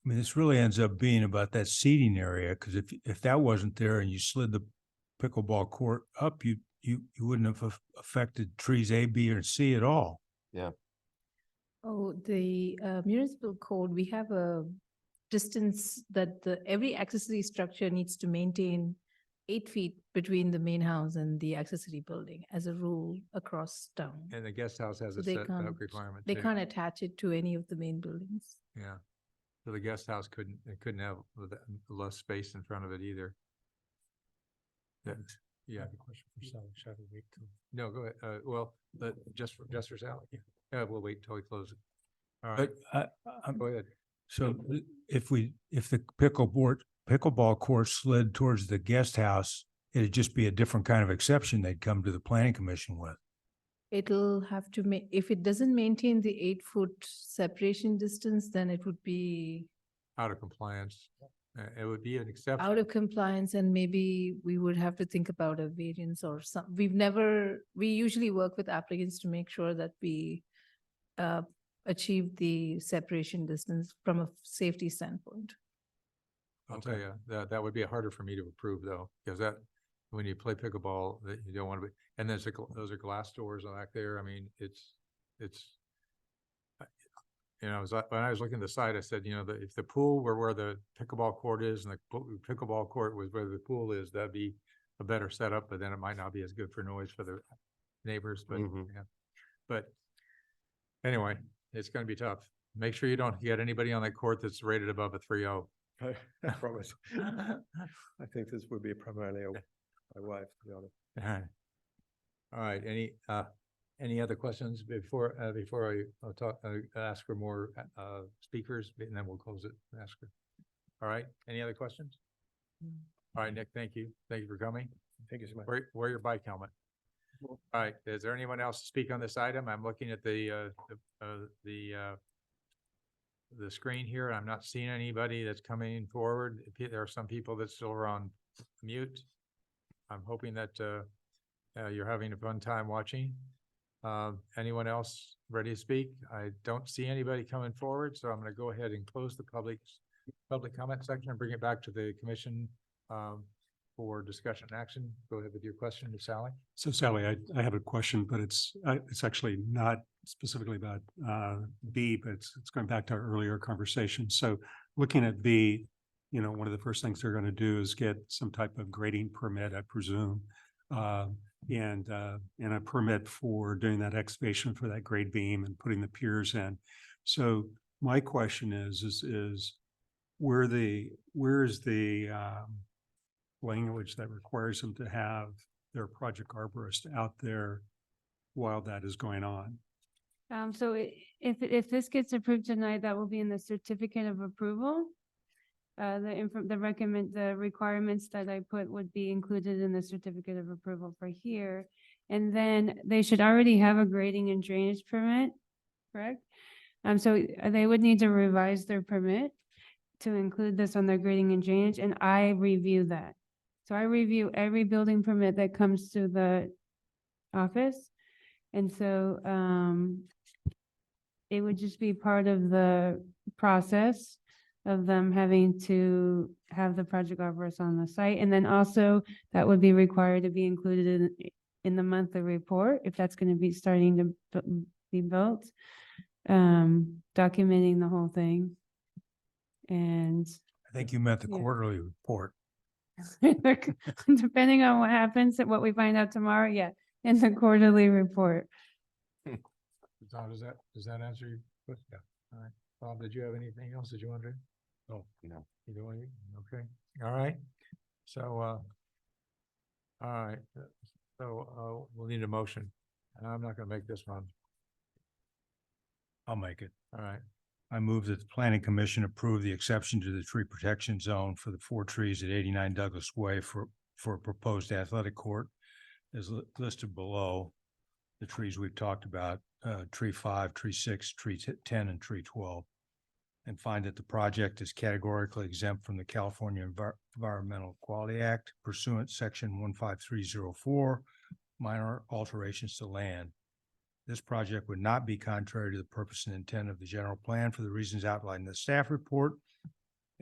I mean, this really ends up being about that seating area, because if that wasn't there and you slid the pickleball court up, you wouldn't have affected trees A, B, or C at all. Oh, the municipal code, we have a distance that every accessory structure needs to maintain 8 feet between the main house and the accessory building as a rule across town. And the guest house has So a they setback can't- requirement. They too. can't attach it to any of the main buildings. Yeah. So the guest house couldn't have less space in front of it either. Yeah. Question for Sally. Shall we wait till? No, go ahead. Well, just for Sally. Yeah, we'll wait till we close it. All right, But I'm, go ahead. so if the pickleball court slid towards the guest house, it'd just be a different kind of exception they'd come to the planning commission with. It'll have to if it doesn't maintain the 8-foot separation distance, then it would be Out of compliance. It would be an exception. out of compliance, and maybe we would have to think about a variance or some. We usually work with applicants to make sure that we achieve the separation distance from a safety standpoint. I'll tell you, that would be harder for me to approve though, because when you play pickleball, that you don't want to be, and those are glass doors back there. I mean, it's, when I was looking at the site, I said, if the pool were where the pickleball court is and the pickleball court was where the pool is, that'd be a better setup, but then it might not be as good for noise for the neighbors, but, yeah. But anyway, it's gonna be tough. Make sure you don't get anybody on that court that's rated above a 3-0. I promise. I think this would be primarily my wife, to be honest. All right, any other questions before I ask for more speakers, and then we'll close it, ask her. All right, any other questions? All right, Nick, thank you. Thank you for coming. Thank you so much. Wear your bike helmet. All right, is there anyone else to speak on this item? I'm looking at the screen here. I'm not seeing anybody that's coming forward. There are some people that still are on mute. I'm hoping that you're having a fun time watching. Anyone else ready to speak? I don't see anybody coming forward, so I'm going to go ahead and close the public comment section and bring it back to the commission for discussion and action. Go ahead with your question, Sally. So Sally, I have a question, but it's actually not specifically about B, but it's going back to our earlier conversation. So looking at B, one of the first things they're going to do is get some type of grading permit, I presume, and a permit for doing that excavation for that grade beam and putting the piers in. So my question is where is the language that requires them to have their project arborist out there while that is going on? So if this gets approved tonight, that will be in the certificate of approval. The requirements that I put would be included in the certificate of approval for here. And then they should already have a grading and drainage permit, correct? So they would need to revise their permit to include this on their grading and drainage, and I review that. So I review every building permit that comes to the office. And so it would just be part of the process of them having to have the project arborist on the site. And then also that would be required to be included in the monthly report, if that's going to be starting to be built, documenting the whole thing. And I think you meant the Yeah. quarterly report. depending on what happens and what we find out tomorrow, yeah, in the quarterly report. Does that answer your question? Yeah. All right. Bob, did you have anything else that you wanted? Oh, no. You do anything? Okay. All right. So, all right. So, we'll need a motion. And I'm not gonna make this one. I'll make it. All right. I move that the planning commission approve the exception to the tree protection zone for the 4 trees at 89 Douglas Way for a proposed athletic court as listed below. The trees we've talked about, tree 5, tree 6, tree 10, and tree 12. And find that the project is categorically exempt from the California Environmental Quality Act pursuant section 15304, minor alterations to land. This project would not be contrary to the purpose and intent of the general plan for the reasons outlined in the staff report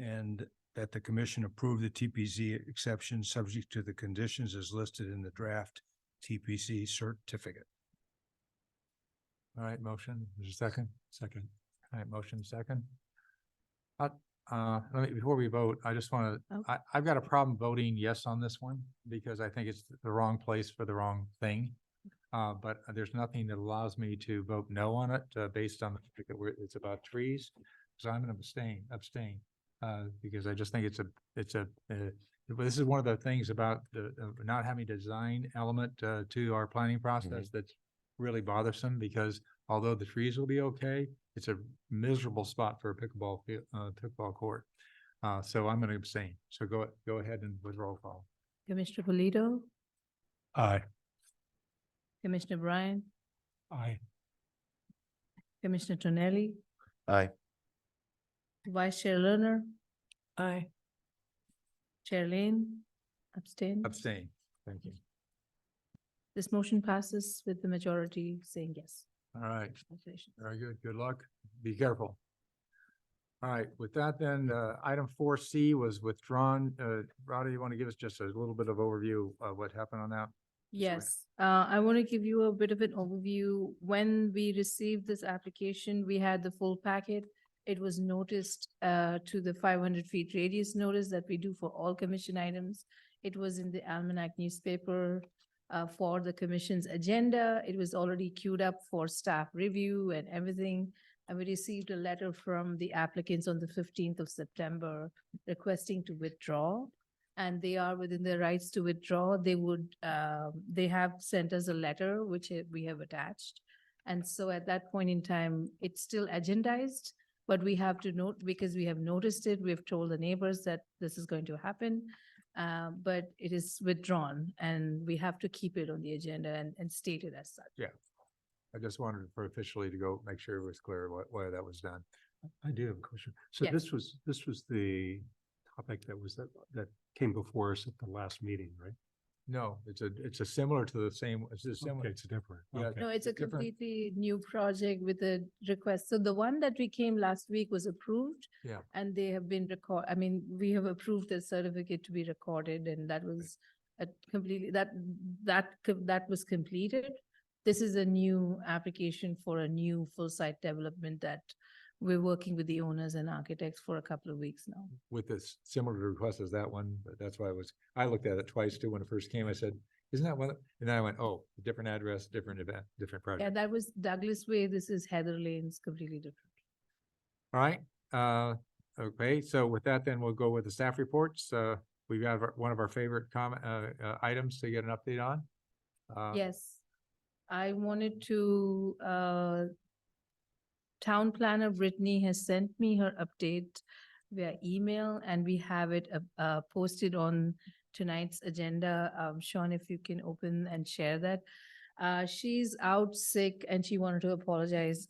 and that the commission approve the TPZ exception subject to the conditions as listed in the draft TPC certificate. All right, motion, there's a second? Second. All right, motion second. Let me, before we vote, I just want Oh. to, I've got a problem voting yes on this one because I think it's the wrong place for the wrong thing. But there's nothing that allows me to vote no on it, based on the fact that it's about trees. So I'm going to abstain, because I just think this is one of the things about the, not having design element, to our planning process that's really bothersome, because although the trees will be okay, it's a miserable spot for a pickleball court. So I'm going to abstain. So go ahead and with roll call. Commissioner Polito, Aye. Commissioner Bryan, Aye. Commissioner Tonelli, Aye. Vice Chair Lerner, Aye. Chair Lane, abstain. Abstain. Thank you. This motion passes with the majority saying yes. All right. Congratulations. Very good. Good luck. Be careful. All right, with that then, item 4C was withdrawn. Rhoda, you want to give us just a little bit of overview of what happened on that? Yes, I want to give you a bit of an overview. When we received this application, we had the full packet. It was noticed to the 500 feet radius notice that we do for all commission items. It was in the Almanac newspaper for the commission's agenda. It was already queued up for staff review and everything. And we received a letter from the applicants on the 15th of September requesting to withdraw. And they are within their rights to withdraw. They have sent us a letter, which we have attached. And so at that point in time, it's still agendized, but we have to note, because we have noticed it, we have told the neighbors that this is going to happen. But it is withdrawn and we have to keep it on the agenda and state it as such. Yeah. I just wanted for officially to go make sure it was clear why that was done. I do have a question. So Yes. this was the topic that came before us at the last meeting, right? No, it's a similar to the same, it's a similar. Okay, it's different. Yeah. Okay. No, it's a Different. completely new project with a request. So the one that we came last week was approved. Yeah. And they have been we have approved the certificate to be recorded, and that was a completely, that was completed. This is a new application for a new full site development that we're working with the owners and architects for a couple of weeks now. With this similar request as that one, but that's why I looked at it twice too when it first came. I said, isn't that one? And then I went, oh, different address, different event, different Yeah, project. that was Douglas Way. This is Heather Lane. It's completely different. All right. Okay. So with that, then we'll go with the staff reports. We've got one of our favorite items to get an update on. Yes, I wanted to, Town Planner Brittany has sent me her update via email, and we have it posted on tonight's agenda. Sean, if you can open and share that. She's out sick and she wanted to apologize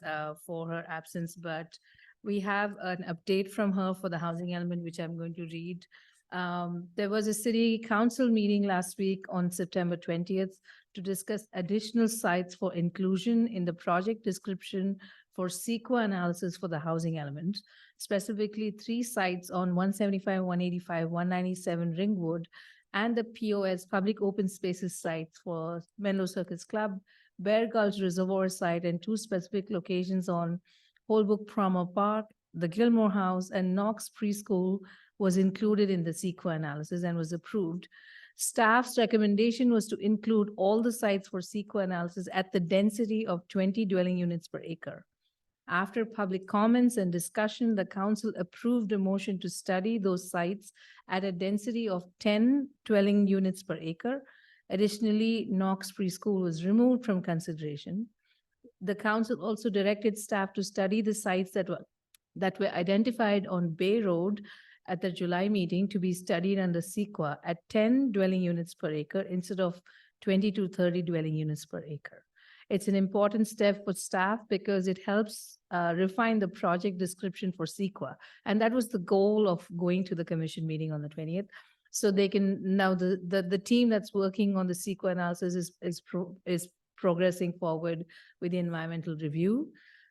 for her absence, but we have an update from her for the housing element, which I'm going to read. There was a city council meeting last week on September 20th to discuss additional sites for inclusion in the project description for CEQA analysis for the housing element, specifically 3 sites on 175, 185, 197 Ringwood, and the POS Public Open Spaces sites for Menlo Circus Club, Bear Gulch Reservoir site, and 2 specific locations on Holbrook Promer Park, the Gilmore House, and Knox Preschool was included in the CEQA analysis and was approved. Staff's recommendation was to include all the sites for CEQA analysis at the density of 20 dwelling units per acre. After public comments and discussion, the council approved a motion to study those sites at a density of 10 dwelling units per acre. Additionally, Knox Preschool was removed from consideration. The council also directed staff to study the sites that were identified on Bay Road at the July meeting to be studied under CEQA at 10 dwelling units per acre instead of 20 to 30 dwelling units per acre. It's an important step for staff because it helps refine the project description for CEQA. And that was the goal of going to the commission meeting on the 20th. So they can, now the team that's working on the CEQA analysis is progressing forward with the environmental review.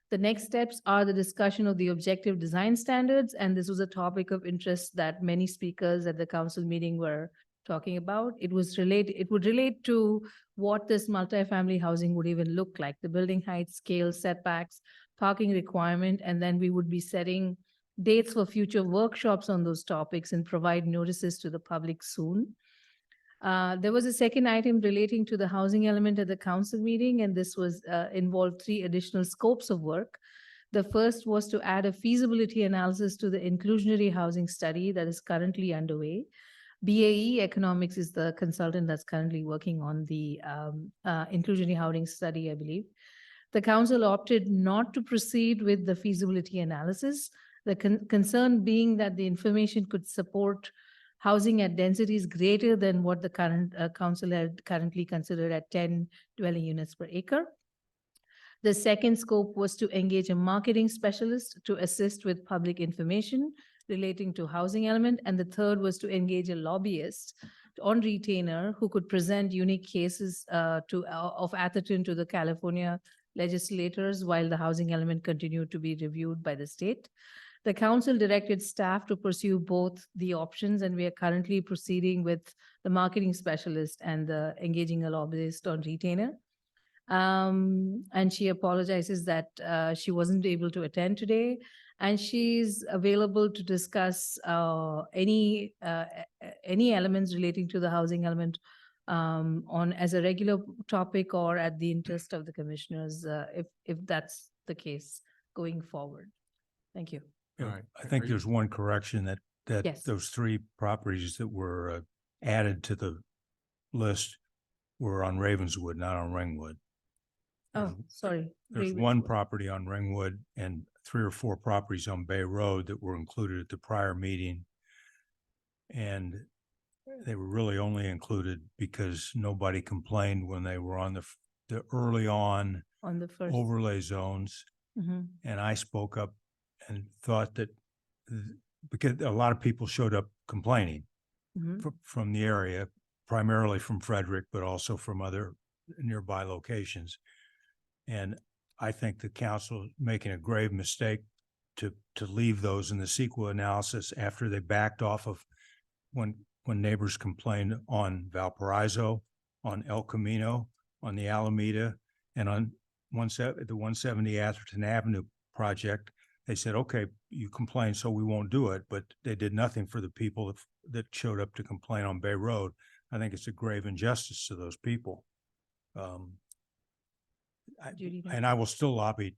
The next steps are the discussion of the objective design standards, and this was a topic of interest that many speakers at the council meeting were talking about. It would relate to what this multifamily housing would even look like, the building height, scale, setbacks, parking requirement, and then we would be setting dates for future workshops on those topics and provide notices to the public soon. There was a second item relating to the housing element at the council meeting, and this was involved 3 additional scopes of work. The first was to add a feasibility analysis to the inclusionary housing study that is currently underway. BAE Economics is the consultant that's currently working on the inclusionary housing study, I believe. The council opted not to proceed with the feasibility analysis. The concern being that the information could support housing at densities greater than what the current council had currently considered at 10 dwelling units per acre. The second scope was to engage a marketing specialist to assist with public information relating to housing element. And the third was to engage a lobbyist on retainer who could present unique cases of Atherton to the California legislators while the housing element continued to be reviewed by the state. The council directed staff to pursue both the options, and we are currently proceeding with the marketing specialist and engaging a lobbyist on retainer. And she apologizes that she wasn't able to attend today, and she's available to discuss any elements relating to the housing element on as a regular topic or at the interest of the commissioners, if that's the case going forward. Thank you. All right. I think Are you- there's one correction that Yes. those 3 properties that were added to the list were on Ravenswood, not on Ringwood. Oh, sorry. There's one property on Ringwood and 3 or 4 properties on Bay Road that were included at the prior meeting. And they were really only included because nobody complained when they were on the early on On the first. overlay zones. Mhm. And I spoke up and thought that because a lot of people showed up complaining Mhm. from the area, primarily from Frederick, but also from other nearby locations. And I think the council is making a grave mistake to leave those in the CEQA analysis after they backed off of when neighbors complained on Valparaiso, on El Camino, on the Alameda, and on the 170 Atherton Avenue project. They said, okay, you complained, so we won't do it, but they did nothing for the people that showed up to complain on Bay Road. I think it's a grave injustice to those people. Judy, And I will still lobby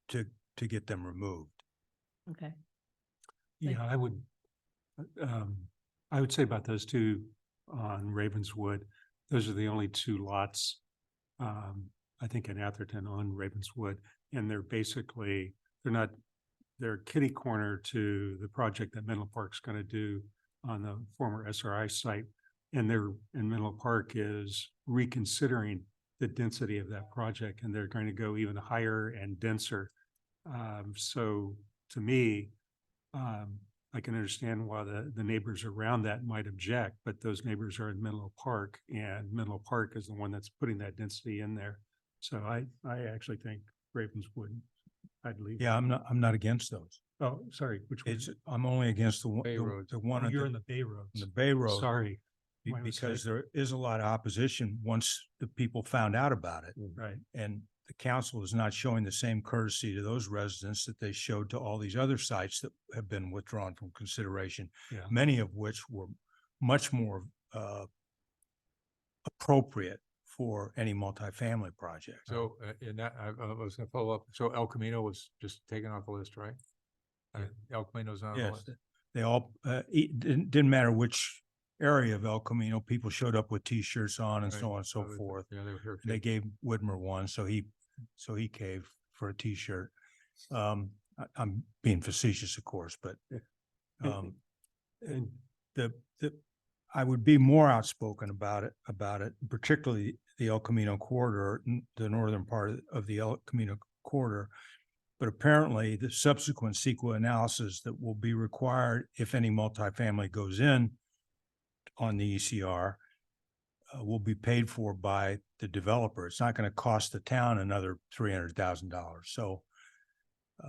to get them removed. Okay. Yeah, I would say about those 2 on Ravenswood, those are the only 2 lots, I think in Atherton on Ravenswood, and they're kitty corner to the project that Menlo Park's going to do on the former SRI site. And Menlo Park is reconsidering the density of that project, and they're going to go even higher and denser. So to me, I can understand why the neighbors around that might object, but those neighbors are in Menlo Park, and Menlo Park is the one that's putting that density in there. So I actually think Ravenswood, I'd leave. Yeah, I'm not against those. Oh, sorry, which one? I'm only against the one, Bay Road. the one Oh, at you're in the Bay Road. the Bay Road. Sorry. Be- My Because mistake. there is a lot of opposition once the people found out about it. Right. And the council is not showing the same courtesy to those residents that they showed to all these other sites that have been withdrawn from consideration. Yeah. Many of which were much more appropriate for any multifamily project. So in that, I was gonna follow up. So El Camino was just taken off the list, right? El Camino's not on the Yes, list. they all, didn't matter which area of El Camino, people showed up with T-shirts on and so Right. on and so Oh, forth. Yeah, they were here. They too. gave Whitmer one, so he caved for a T-shirt. I'm being facetious, of course, but And- and I would be more outspoken about it, particularly the El Camino corridor, the northern part of the El Camino corridor. But apparently the subsequent CEQA analysis that will be required if any multifamily goes in on the ECR will be paid for by the developer. It's not going to cost the town another $300,000. So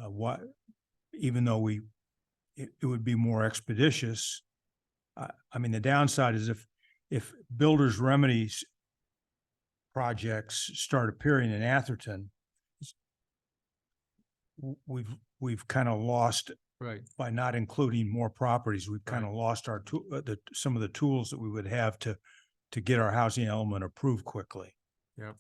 what, even though it would be more expeditious. I mean, the downside is if builders remedies projects start appearing in Atherton, we've kind of lost, Right. by not including more properties, we've kind of Right. lost our some of the tools that we would have to get our housing element approved quickly. Yep.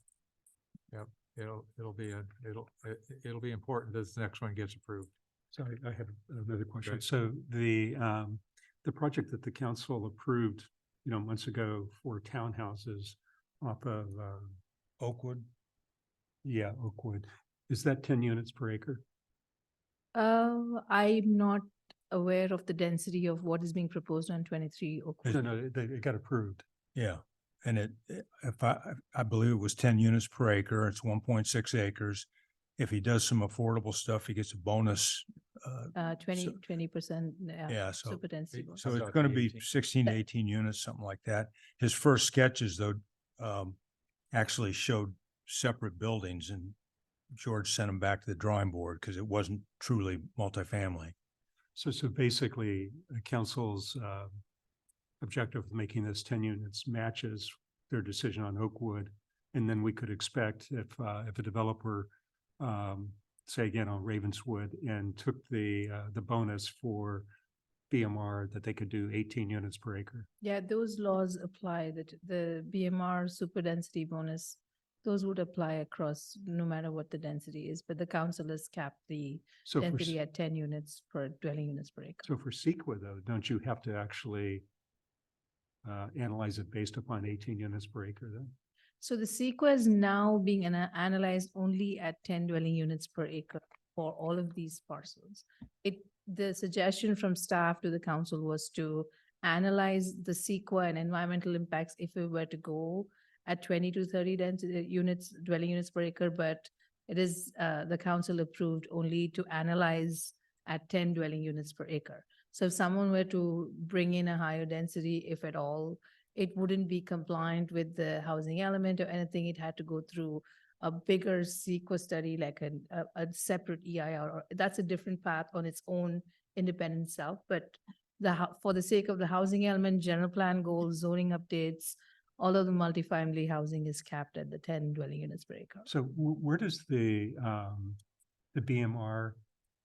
Yep. It'll be important that this next one gets approved. So I have another question. Right. So the project that the council approved, months ago for townhouses off of, Oakwood, yeah, Oakwood, is that 10 units per acre? I'm not aware of the density of what is being proposed on 23 Oakwood. No, it got approved. yeah. And if I believe it was 10 units per acre, it's 1.6 acres. If he does some affordable stuff, he gets a bonus. 20%. Yeah, so Super density. bonus. So How it's about gonna the be 18? 16 to 18 units, something like that. His first sketches though, actually showed separate buildings, and George sent him back to the drawing board because it wasn't truly multifamily. So basically, the council's objective of making this 10 units matches their decision on Oakwood. And then we could expect if a developer, say again on Ravenswood, and took the bonus for BMR, that they could do 18 units per acre. Yeah, those laws apply, that the BMR super density bonus, those would apply across no matter what the density is, but the council has capped the So for, density at 10 units per dwelling units per acre. so for CEQA though, don't you have to actually analyze it based upon 18 units per acre then? So the CEQA is now being analyzed only at 10 dwelling units per acre for all of these parcels. The suggestion from staff to the council was to analyze the CEQA and environmental impacts if we were to go at 20 to 30 dwelling units per acre, but it is the council approved only to analyze at 10 dwelling units per acre. So if someone were to bring in a higher density, if at all, it wouldn't be compliant with the housing element or anything. It had to go through a bigger CEQA study, like a separate EIR, or that's a different path on its own independent self. But for the sake of the housing element, general plan goals, zoning updates, all of the multifamily housing is capped at the 10 dwelling units per acre. So where does the BMR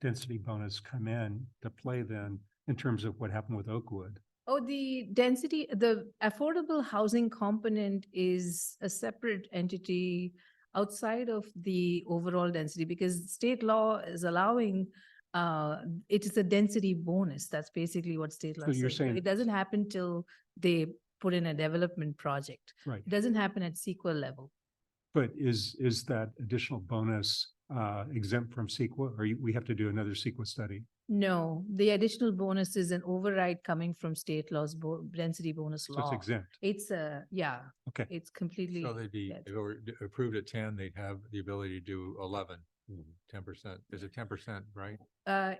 density bonus come in to play then in terms of what happened with Oakwood? Oh, the density, the affordable housing component is a separate entity outside of the overall density, because state law is allowing, it is a density bonus. That's basically what state law So you're says. saying- It doesn't happen till they put in a development project. Right. It doesn't happen at CEQA level. But is that additional bonus exempt from CEQA, or we have to do another CEQA study? No, the additional bonus is an override coming from state laws, density bonus So law. it's exempt. It's Okay. it's completely. So they'd be, yeah. if it were approved at 10, they'd have the ability to do 11, 10%. Is it 10%, right?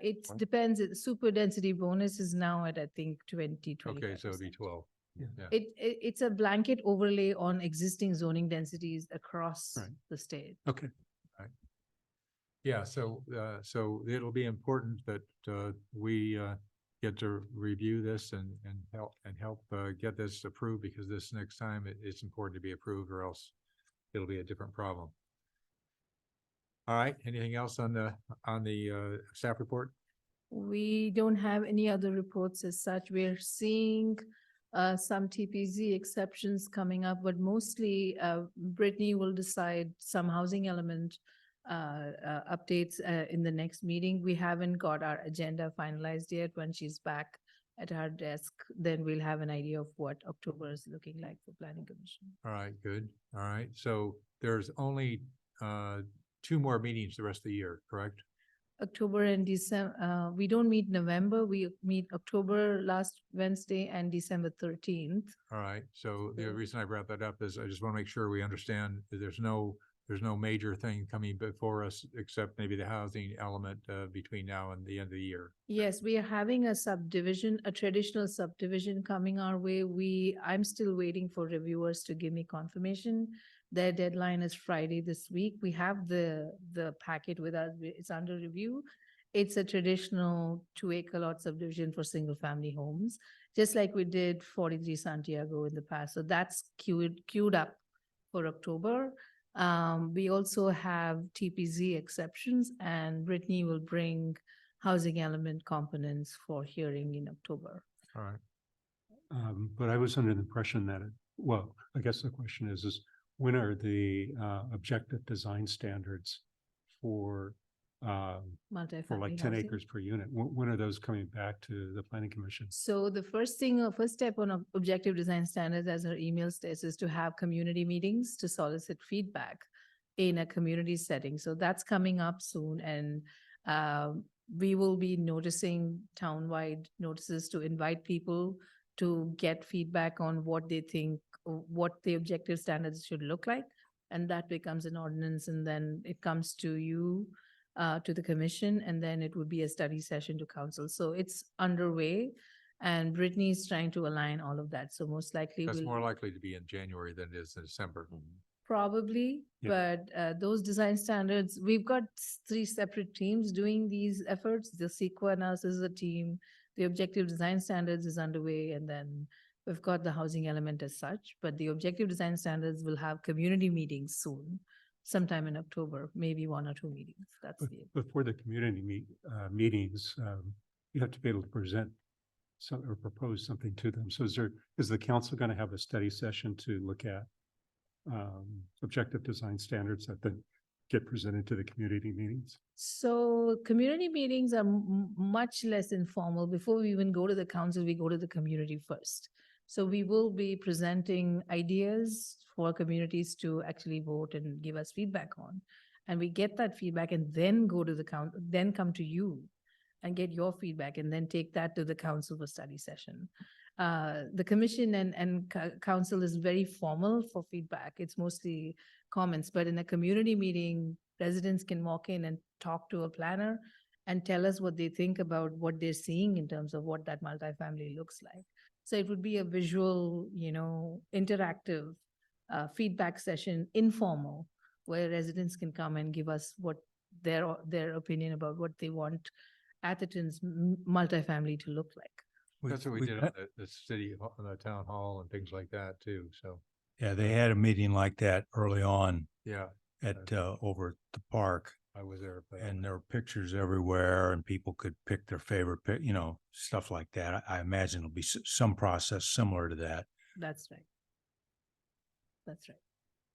It depends. Super density bonus is now at, I think, 20, 25%. Okay, so it'd be 12. Yeah. Yeah. It's a blanket overlay on existing zoning densities across Right. the state. Okay. Yeah, so it'll be important that we get to review this and help get this approved, because this next time it's important to be approved, or else it'll be a different problem. All right, anything else on the staff report? We don't have any other reports as such. We're seeing some TPZ exceptions coming up, but mostly Brittany will decide some housing element updates in the next meeting. We haven't got our agenda finalized yet. When she's back at her desk, then we'll have an idea of what October is looking like for Planning Commission. All right, good. All right, so there's only 2 more meetings the rest of the year, correct? October and December, we don't meet November, we meet October last Wednesday and December 13th. All right, so the So- reason I brought that up is I just want to make sure we understand that there's no there's no major thing coming before us except maybe the housing element between now and the end of the year. Yes, we are having a subdivision, a traditional subdivision coming our way. I'm still waiting for reviewers to give me confirmation. Their deadline is Friday this week. We have the packet with us. It's under review. It's a traditional 2-acre lot subdivision for single-family homes, just like we did 43 Santiago in the past. So that's queued up for October. We also have TPZ exceptions, and Brittany will bring housing element components for hearing in October. All right. But I was under the impression that, well, I guess the question is when are the objective design standards for Multifamily 10 housing. acres per unit? When are those coming back to the planning commission? So the first step on objective design standards, as our email states, is to have community meetings to solicit feedback in a community setting. So that's coming up soon, and we will be noticing townwide notices to invite people to get feedback on what they think, what the objective standards should look like. And that becomes an ordinance, and then it comes to you, to the commission, and then it would be a study session to council. So it's underway, and Brittany is trying to align all of that. So most likely That's we'll more likely to be in January than it is in December. probably, Yeah. but those design standards, we've got 3 separate teams doing these efforts. The CEQA analysis is a team, the objective design standards is underway, and then we've got the housing element as such. But the objective design standards will have community meetings soon, sometime in October, maybe 1 or 2 meetings. That's the. Before the community meetings, you have to be able to present some or propose something to them. So is the council going to have a study session to look at objective design standards that then get presented to the community meetings? So community meetings are much less informal. Before we even go to the council, we go to the community first. So we will be presenting ideas for communities to actually vote and give us feedback on. And we get that feedback and then go to the council, then come to you and get your feedback, and then take that to the council for study session. The commission and council is very formal for feedback. It's mostly comments, but in a community meeting, residents can walk in and talk to a planner and tell us what they think about what they're seeing in terms of what that multifamily looks like. So it would be a visual, interactive feedback session, informal, where residents can come and give us what their opinion about what they want Atherton's multifamily to look like. That's what we did on the city, on the town hall and things like that too. So, Yeah, they had a meeting like that early on yeah, at, over at the park. I was there. but- And there were pictures everywhere and people could pick their favorite, stuff like that. I imagine it'll be some process similar to that. That's right. That's right.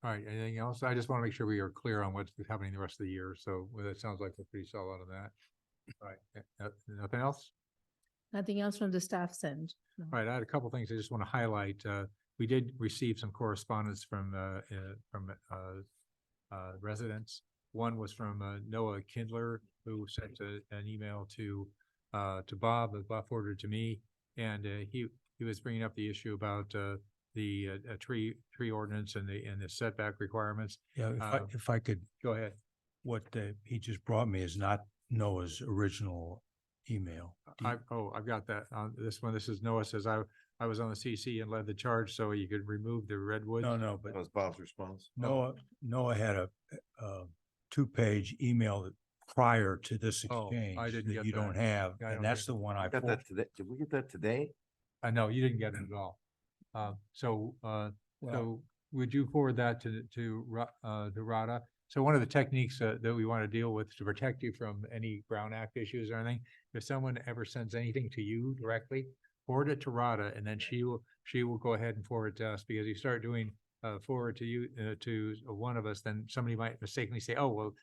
All right, anything else? I just want to make sure we are clear on what's happening the rest of the year. So well, that sounds like we're pretty solid on that. All right, nothing else? Nothing else from the staff's end. No. All right, I had a couple things I just want to highlight. We did receive some correspondence from residents. One was from Noah Kindler, who sent an email to Bob, that Bob forwarded to me, and he was bringing up the issue about the tree ordinance and the setback requirements. Yeah, if I could, Go ahead. what he just brought me is not Noah's original email. I've got that on this one. This is Noah says, I was on the CC and led the charge so you could remove the redwood. No, but That was Bob's response. Noah had a 2-page email prior to this Oh, I exchange didn't that get you that. don't have, I don't and that's get the one I Got that today? Did we get that today? I know you didn't get it at all. So would you forward that to Rada? So one of the techniques that we want to deal with to protect you from any Brown Act issues or anything, if someone ever sends anything to you directly, forward it to Rada, and then she will go ahead and forward it to us, because you start doing forward to you to one of us, then somebody might mistakenly say, oh, well,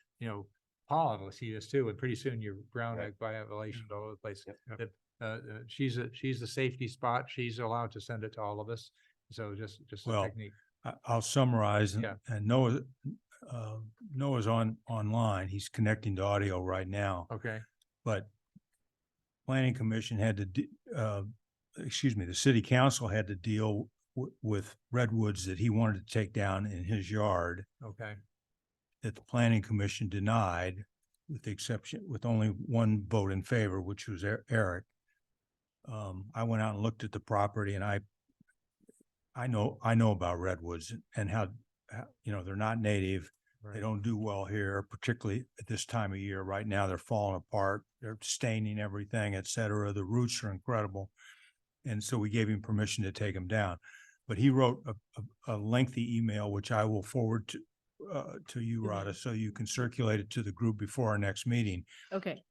Paul will see this too, and pretty soon you're Brown Act violation all over the place. Yep. She's the safety spot. She's allowed to send it to all of us. So just a Well, technique. I'll summarize, Yeah. and Noah's online. He's connecting to audio right now, Okay. but planning commission had to, the city council had to deal with redwoods that he wanted to take down in his yard. Okay. that the planning commission denied, with the exception, with only one vote in favor, which was Eric. I went out and looked at the property, and I know about redwoods and how, you know, they're not native. They don't do well here, particularly at this time of year. Right now, they're falling apart. They're staining everything, et cetera. The roots are incredible. And so we gave him permission to take them down. But he wrote a lengthy email, which I will forward to you, Rada, so you can circulate it to the group before our next meeting. Okay.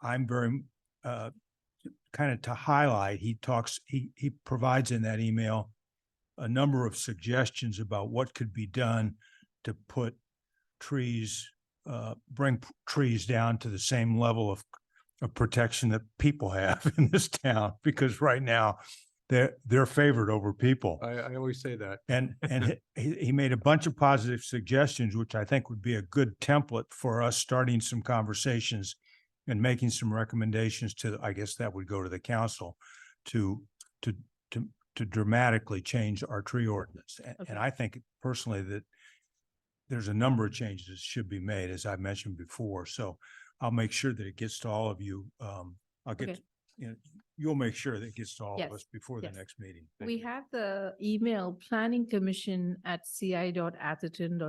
I'm very, kind of to highlight, he provides in that email a number of suggestions about what could be done to put trees, bring trees down to the same level of protection that people have in this town, because right now they're favored over people. I always say that. And he made a bunch of positive suggestions, which I think would be a good template for us starting some conversations and making some recommendations to, I guess that would go to the council to dramatically change our tree ordinance. Okay. And I think personally that there's a number of changes that should be made, as I mentioned before. So I'll make sure that it gets to all of you. I'll get, Okay. you know, you'll make sure that it gets to all of Yes, us before the yes. next meeting. We have the email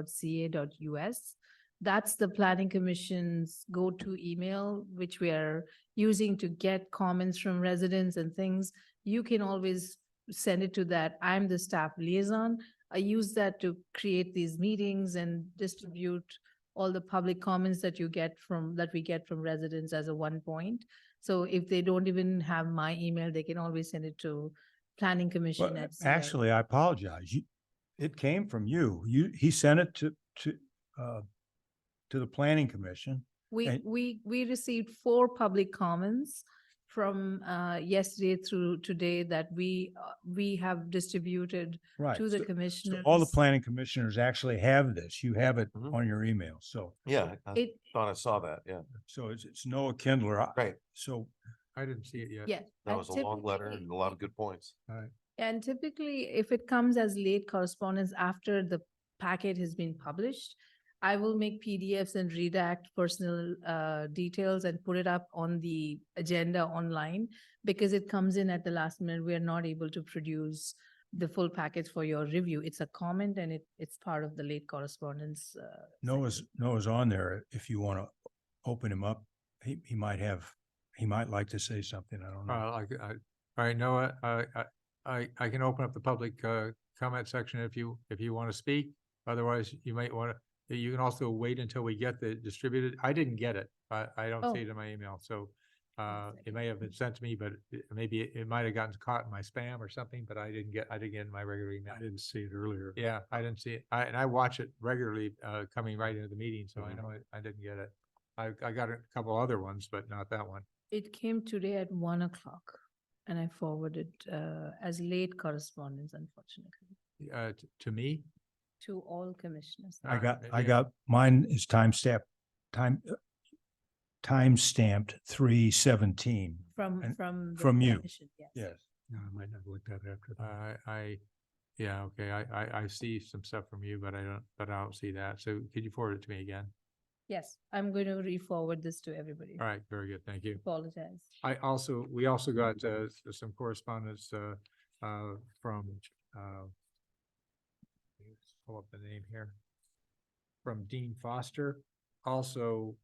planning.commission@ci.atherton.ca.us. That's the planning commission's go-to email, which we are using to get comments from residents and things. You can always send it to that. I'm the staff liaison. I use that to create these meetings and distribute all the public comments that we get from residents as a one point. So if they don't even have my email, they can always send it to planning commission Well, at CI. actually, I apologize. It came from you. He sent it to the planning commission. and- We received 4 public comments from yesterday through today that we have distributed Right. to the So commissioners. all the planning commissioners actually have this. You have it Mhm. on your email. So, Yeah, I It, thought I saw that, yeah. it's Noah Kindler. Right. So I didn't see it yet. yeah. That was a long letter typically- and a lot of good points. And typically, if it comes as late correspondence after the packet has been published, I will make PDFs and redact personal details and put it up on the agenda online, because it comes in at the last minute. We are not able to produce the full package for your review. It's a comment and it's part of the late correspondence. Noah's on there. If you want to open him up, he might like to say something. I don't know. All right, Noah, I can open up the public comment section if you want to speak. Otherwise, you might want to, you can also wait until we get the distributed. I didn't get it. I don't see Oh. it in my email. So One it may have been sent to me, but maybe it might have gotten caught in my spam or something, but I didn't get it in my regular email. I didn't see it earlier. Yeah, I didn't see it. And I watch it regularly, coming right into the meeting, so I Mhm. know I didn't get it. I got a couple other ones, but not that one. It came today at 1:00 and I forwarded as late correspondence, unfortunately, To me? to all commissioners. I yeah. got, mine is timestamped 3/17. From And the from you. commission, yes. Yes. No, I might not have looked at it after that. Yeah, okay, I see some stuff from you, but I don't see that. So could you forward it to me again? Yes, I'm going to re-forward this to everybody. All right, very good, thank you. Apologize. We also got some correspondence from let's pull up the name here. From Dean Foster, also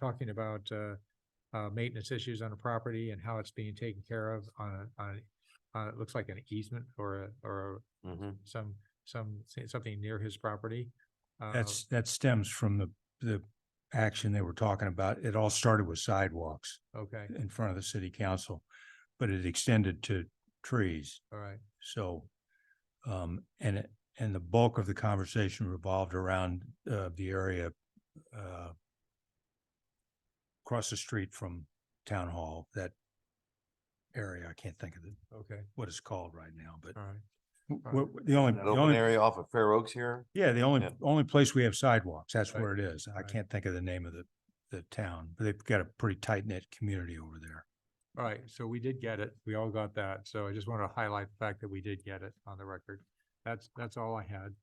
talking about maintenance issues on a property and how it's being taken care of on it looks like an easement or Mhm. something near his property. That stems from the action they were talking about. It all started with sidewalks Okay, in front of the city council, but it extended to trees. all right, So, and the bulk of the conversation revolved around the area across the street from Town Hall, that area. I can't think of okay, what it's called right now, but all right. the only, That open area off of Fair Oaks here? yeah, the Yeah. only place we have sidewalks, that's Right, where it is. I right. can't think of the name of the town, but they've got a pretty tight-knit community over there. All right, so we did get it. We all got that. So I just want to highlight the fact that we did get it on the record. That's all I had.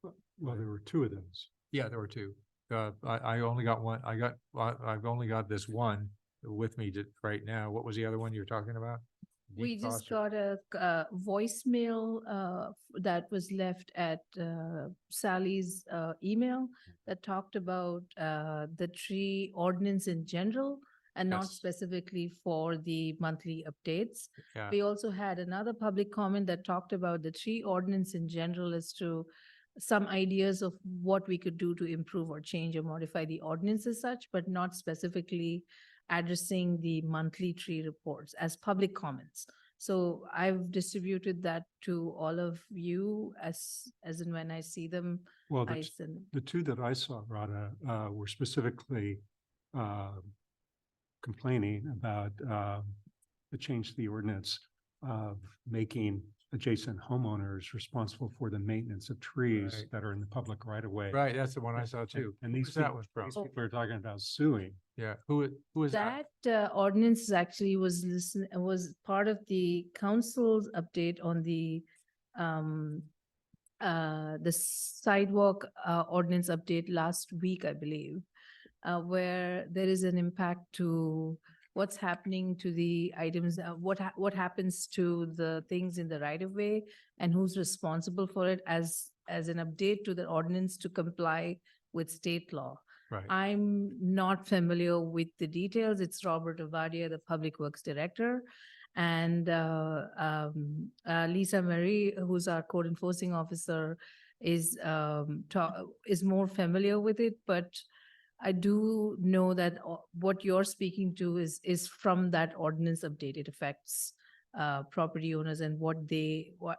Well, there were two of those. Yeah, there were two. I only got one. I've only got this one with me right now. What was the other one you were talking about? We Deep just Foster? got a voicemail that was left at Sally's email that talked about the tree ordinance in general and not Yes. specifically for the monthly updates. Yeah. We also had another public comment that talked about the tree ordinance in general as to some ideas of what we could do to improve or change or modify the ordinance as such, but not specifically addressing the monthly tree reports as public comments. So I've distributed that to all of you as and when I see them, Well, I send them. the two that I saw, Rada, were specifically complaining about the change to the ordinance of making adjacent homeowners responsible for the maintenance of trees Right. that are in the public right of way. Right, that's the one I saw too. And these Who's that people, was from? these people are talking about suing. Yeah, who is that? That ordinance actually was part of the council's update on the sidewalk ordinance update last week, I believe, where there is an impact to what's happening to the items, what happens to the things in the right of way and who's responsible for it as an update to the ordinance to comply with state law. Right. I'm not familiar with the details. It's Robert Ovadia, the Public Works Director. And Lisa Marie, who's our code enforcing officer, is more familiar with it. But I do know that what you're speaking to is from that ordinance update. It affects property owners and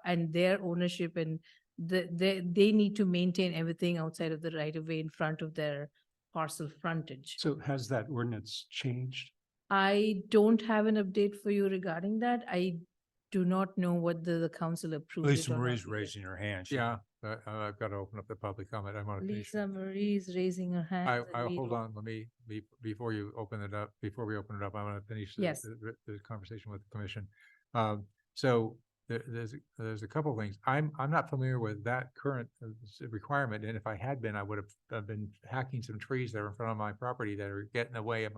and their ownership, and they need to maintain everything outside of the right of way in front of their parcel frontage. So has that ordinance changed? I don't have an update for you regarding that. I do not know whether the council approved it Lisa or not Marie's yet. raising her hand. She- Yeah, I've got to open up the public comment. I want to finish. Lisa Marie is raising her hand. I hold on, let me, before you open it up, before we open it up, I want to finish Yes. the conversation with the commission. So there's a couple of things. I'm not familiar with that current requirement, and if I had been, I would have been hacking some trees that are in front of my property that are getting in the way of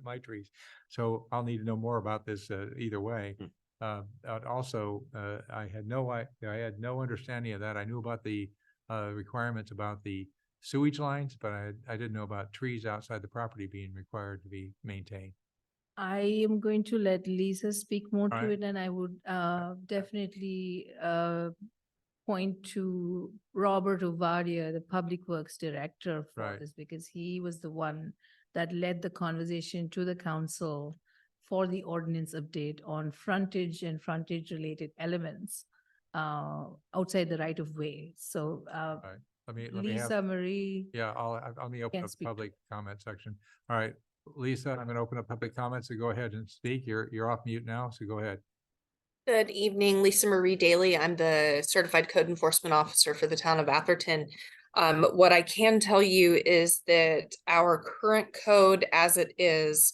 my trees. So I'll need to know more about this either way. Also, I had no understanding of that. I knew about the requirements about the sewage lines, but I didn't know about trees outside the property being required to be maintained. I am going to let Lisa speak more to Alright. it, and I would definitely point to Robert Ovadia, the Public Works Director for Right. this, because he was the one that led the conversation to the council for the ordinance update on frontage and frontage related elements outside the right of way. So Let me have, Lisa Marie, yeah, let me open Can up the speak to public comment section. All right, Lisa, I'm gonna open up public comments, so go ahead and speak. You're off mute now, so go ahead. Good evening, Lisa Marie Daly. I'm the Certified Code Enforcement Officer for the town of Atherton. What I can tell you is that our current code as it is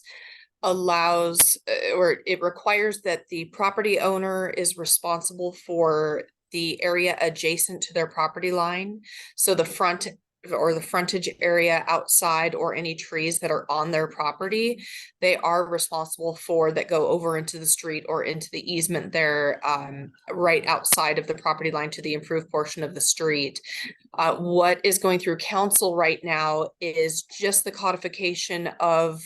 allows or it requires that the property owner is responsible for the area adjacent to their property line. So the front or the frontage area outside or any trees that are on their property, they are responsible for that go over into the street or into the easement there right outside of the property line to the improved portion of the street. What is going through council right now is just the codification of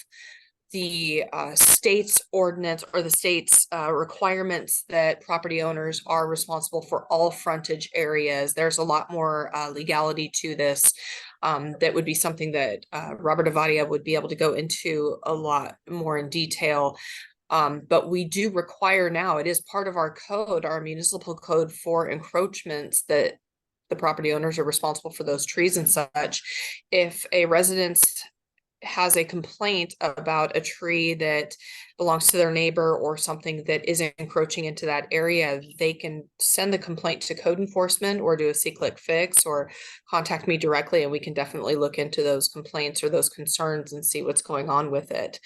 the state's ordinance or the state's requirements that property owners are responsible for all frontage areas. There's a lot more legality to this. That would be something that Robert Ovadia would be able to go into a lot more in detail. But we do require now, it is part of our code, our municipal code for encroachments, that the property owners are responsible for those trees and such. If a residence has a complaint about a tree that belongs to their neighbor or something that is encroaching into that area, they can send the complaint to code enforcement or do a see-click fix or contact me directly, and we can definitely look into those complaints or those concerns and see what's going on with it.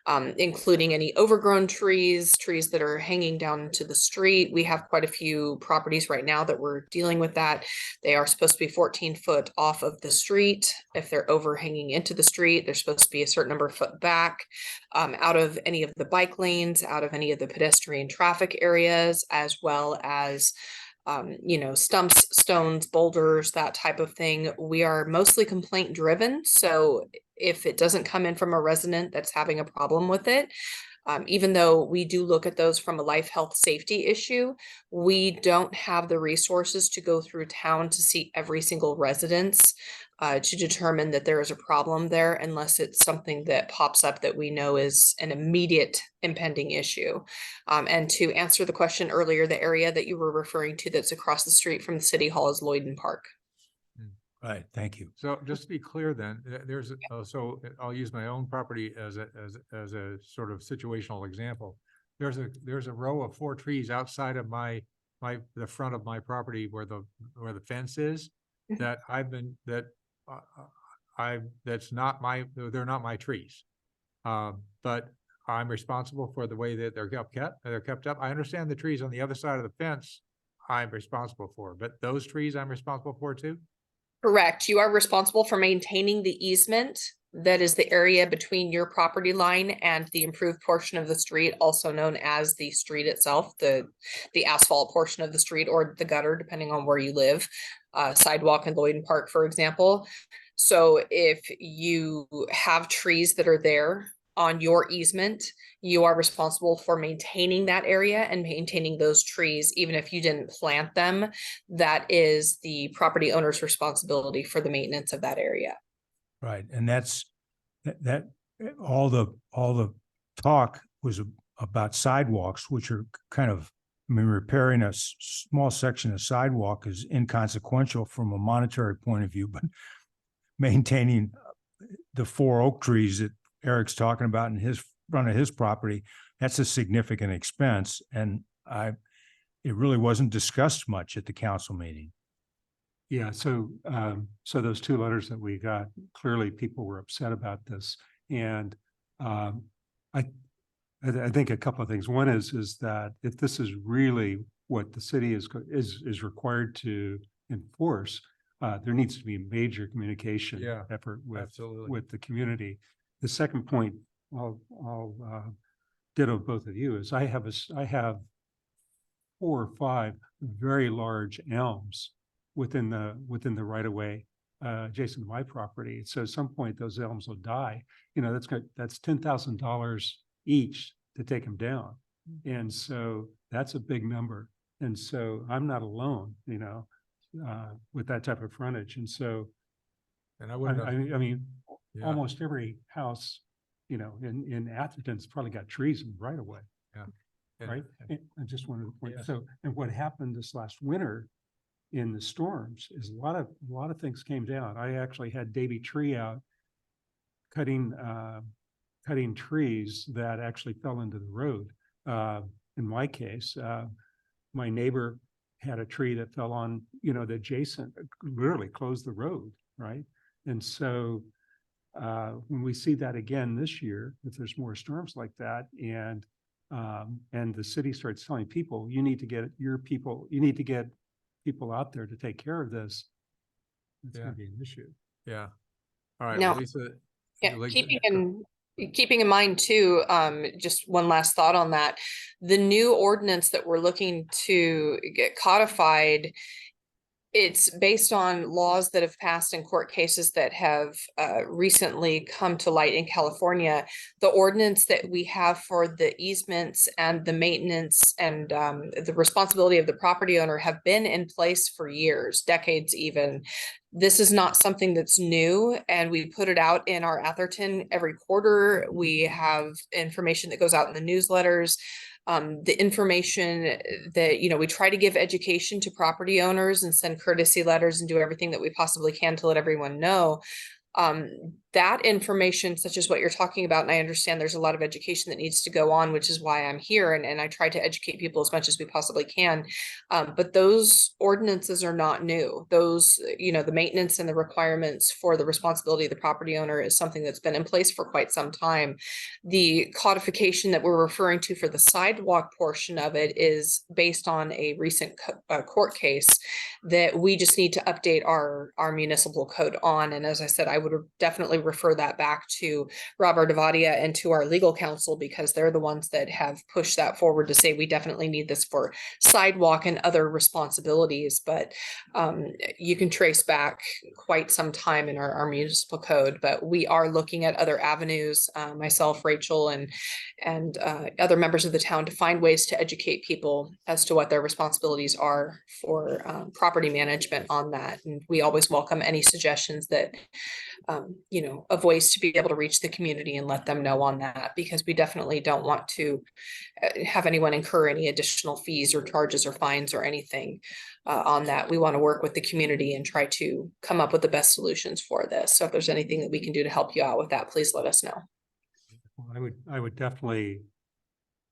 Including any overgrown trees that are hanging down into the street. We have quite a few properties right now that we're dealing with that. They are supposed to be 14 foot off of the street. If they're overhanging into the street, they're supposed to be a certain number of foot back, out of any of the bike lanes, out of any of the pedestrian traffic areas, as well as stumps, stones, boulders, that type of thing. We are mostly complaint driven. So if it doesn't come in from a resident that's having a problem with it, even though we do look at those from a life, health, safety issue, we don't have the resources to go through town to see every single residence to determine that there is a problem there, unless it's something that pops up that we know is an immediate impending issue. And to answer the question earlier, the area that you were referring to that's across the street from the city hall is Lloyden Park. Right, thank you. So just to be clear then, so I'll use my own property as a sort of situational example. There's a row of 4 trees outside of the front of my property where the fence is that they're not my trees. But I'm responsible for the way that they're kept up. I understand the trees on the other side of the fence I'm responsible for, but those trees I'm responsible for too? Correct. You are responsible for maintaining the easement. That is the area between your property line and the improved portion of the street, also known as the street itself, the asphalt portion of the street or the gutter, depending on where you live, sidewalk in Lloyden Park, for example. So if you have trees that are there on your easement, you are responsible for maintaining that area and maintaining those trees, even if you didn't plant them. That is the property owner's responsibility for the maintenance of that area. Right, and that's all the talk was about sidewalks, which are kind of, repairing a small section of sidewalk is inconsequential from a monetary point of view, but maintaining the 4 oak trees that Eric's talking about in his front of his property, that's a significant expense. And it really wasn't discussed much at the council meeting. Yeah, so those 2 letters that we got, clearly people were upset about this. And I think a couple of things. One is that if this is really what the city is required to enforce, there needs to be a major communication effort with the community. The second point I'll ditto both of you is I have 4 or 5 very large elms within the right of way adjacent to my property. So at some point those elms will die. That's $10,000 each to take them down. And so that's a big number. And so I'm not alone, with that type of frontage. And so almost every house, in Atherton's probably got trees in right of way. Yeah. Right. And I just wanted to point. So, and what happened this last winter in the storms is a lot of things came down. I actually had Davy Tree out cutting trees that actually fell into the road. In my case, my neighbor had a tree that fell on, the adjacent, literally closed the road, right? And so when we see that again this year, if there's more storms like that, and the city starts telling people, you need to get people out there to take care of this, it's going to be an issue. Yeah. All right, Now, Lisa. Yeah, keeping in mind too, just one last thought on that. The new ordinance that we're looking to get codified, it's based on laws that have passed in court cases that have recently come to light in California. The ordinance that we have for the easements and the maintenance and the responsibility of the property owner have been in place for years, decades even. This is not something that's new, and we put it out in our Atherton every quarter. We have information that goes out in the newsletters. The information that, we try to give education to property owners and send courtesy letters and do everything that we possibly can to let everyone know. that information, such as what you're talking about, and I understand there's a lot of education that needs to go on, which is why I'm here, and I try to educate people as much as we possibly can. But those ordinances are not new. Those, the maintenance and the requirements for the responsibility of the property owner is something that's been in place for quite some time. The codification that we're referring to for the sidewalk portion of it is based on a recent court case that we just need to update our municipal code on. And as I said, I would definitely refer that back to Robert Avadia and to our legal counsel, because they're the ones that have pushed that forward to say we definitely need this for sidewalk and other responsibilities. But you can trace back quite some time in our municipal code, but we are looking at other avenues, myself, Rachel, and other members of the town, to find ways to educate people as to what their responsibilities are for property management on that. And we always welcome any suggestions that of ways to be able to reach the community and let them know on that, because we definitely don't want to have anyone incur any additional fees or charges or fines or anything on that. We want to work with the community and try to come up with the best solutions for this. So if there's anything that we can do to help you out with that, please let us know. Well, I would definitely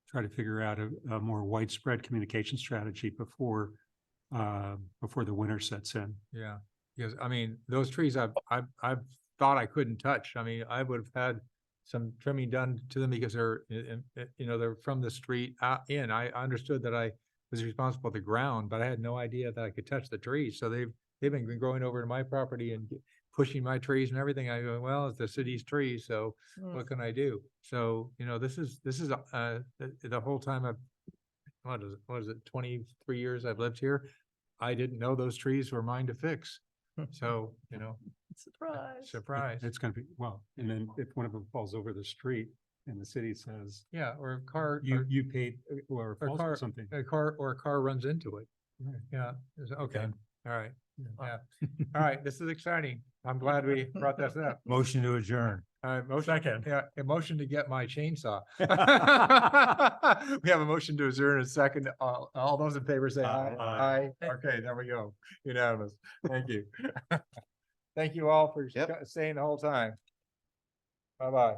try to figure out a more widespread communication strategy before the winter sets in. Yeah, because I mean, those trees I've thought I couldn't touch. I mean, I would have had some trimming done to them because they're, they're from the street out in. I understood that I was responsible for the ground, but I had no idea that I could touch the trees. So they've been growing over to my property and pushing my trees and everything. I go, well, it's the city's trees, so what can I do? So, this is the whole time what is it, 23 years I've lived here. I didn't know those trees were mine to fix. So, surprise. It's gonna be, well, and then if one of them falls over the street and the city says, Yeah, or a car, you paid, or or falls car, or something. a car runs into it. Right. Yeah, okay, all right, Yeah. yeah, all right, this is exciting. I'm glad we brought this up. Motion to adjourn. Motion, Second. yeah, a motion to get my chainsaw. We have a motion to adjourn in a second. All those in favor say aye. Aye. Aye. Okay, there we go. Unanimous. Thank you. Thank you all for Yep. staying the whole time. Bye-bye.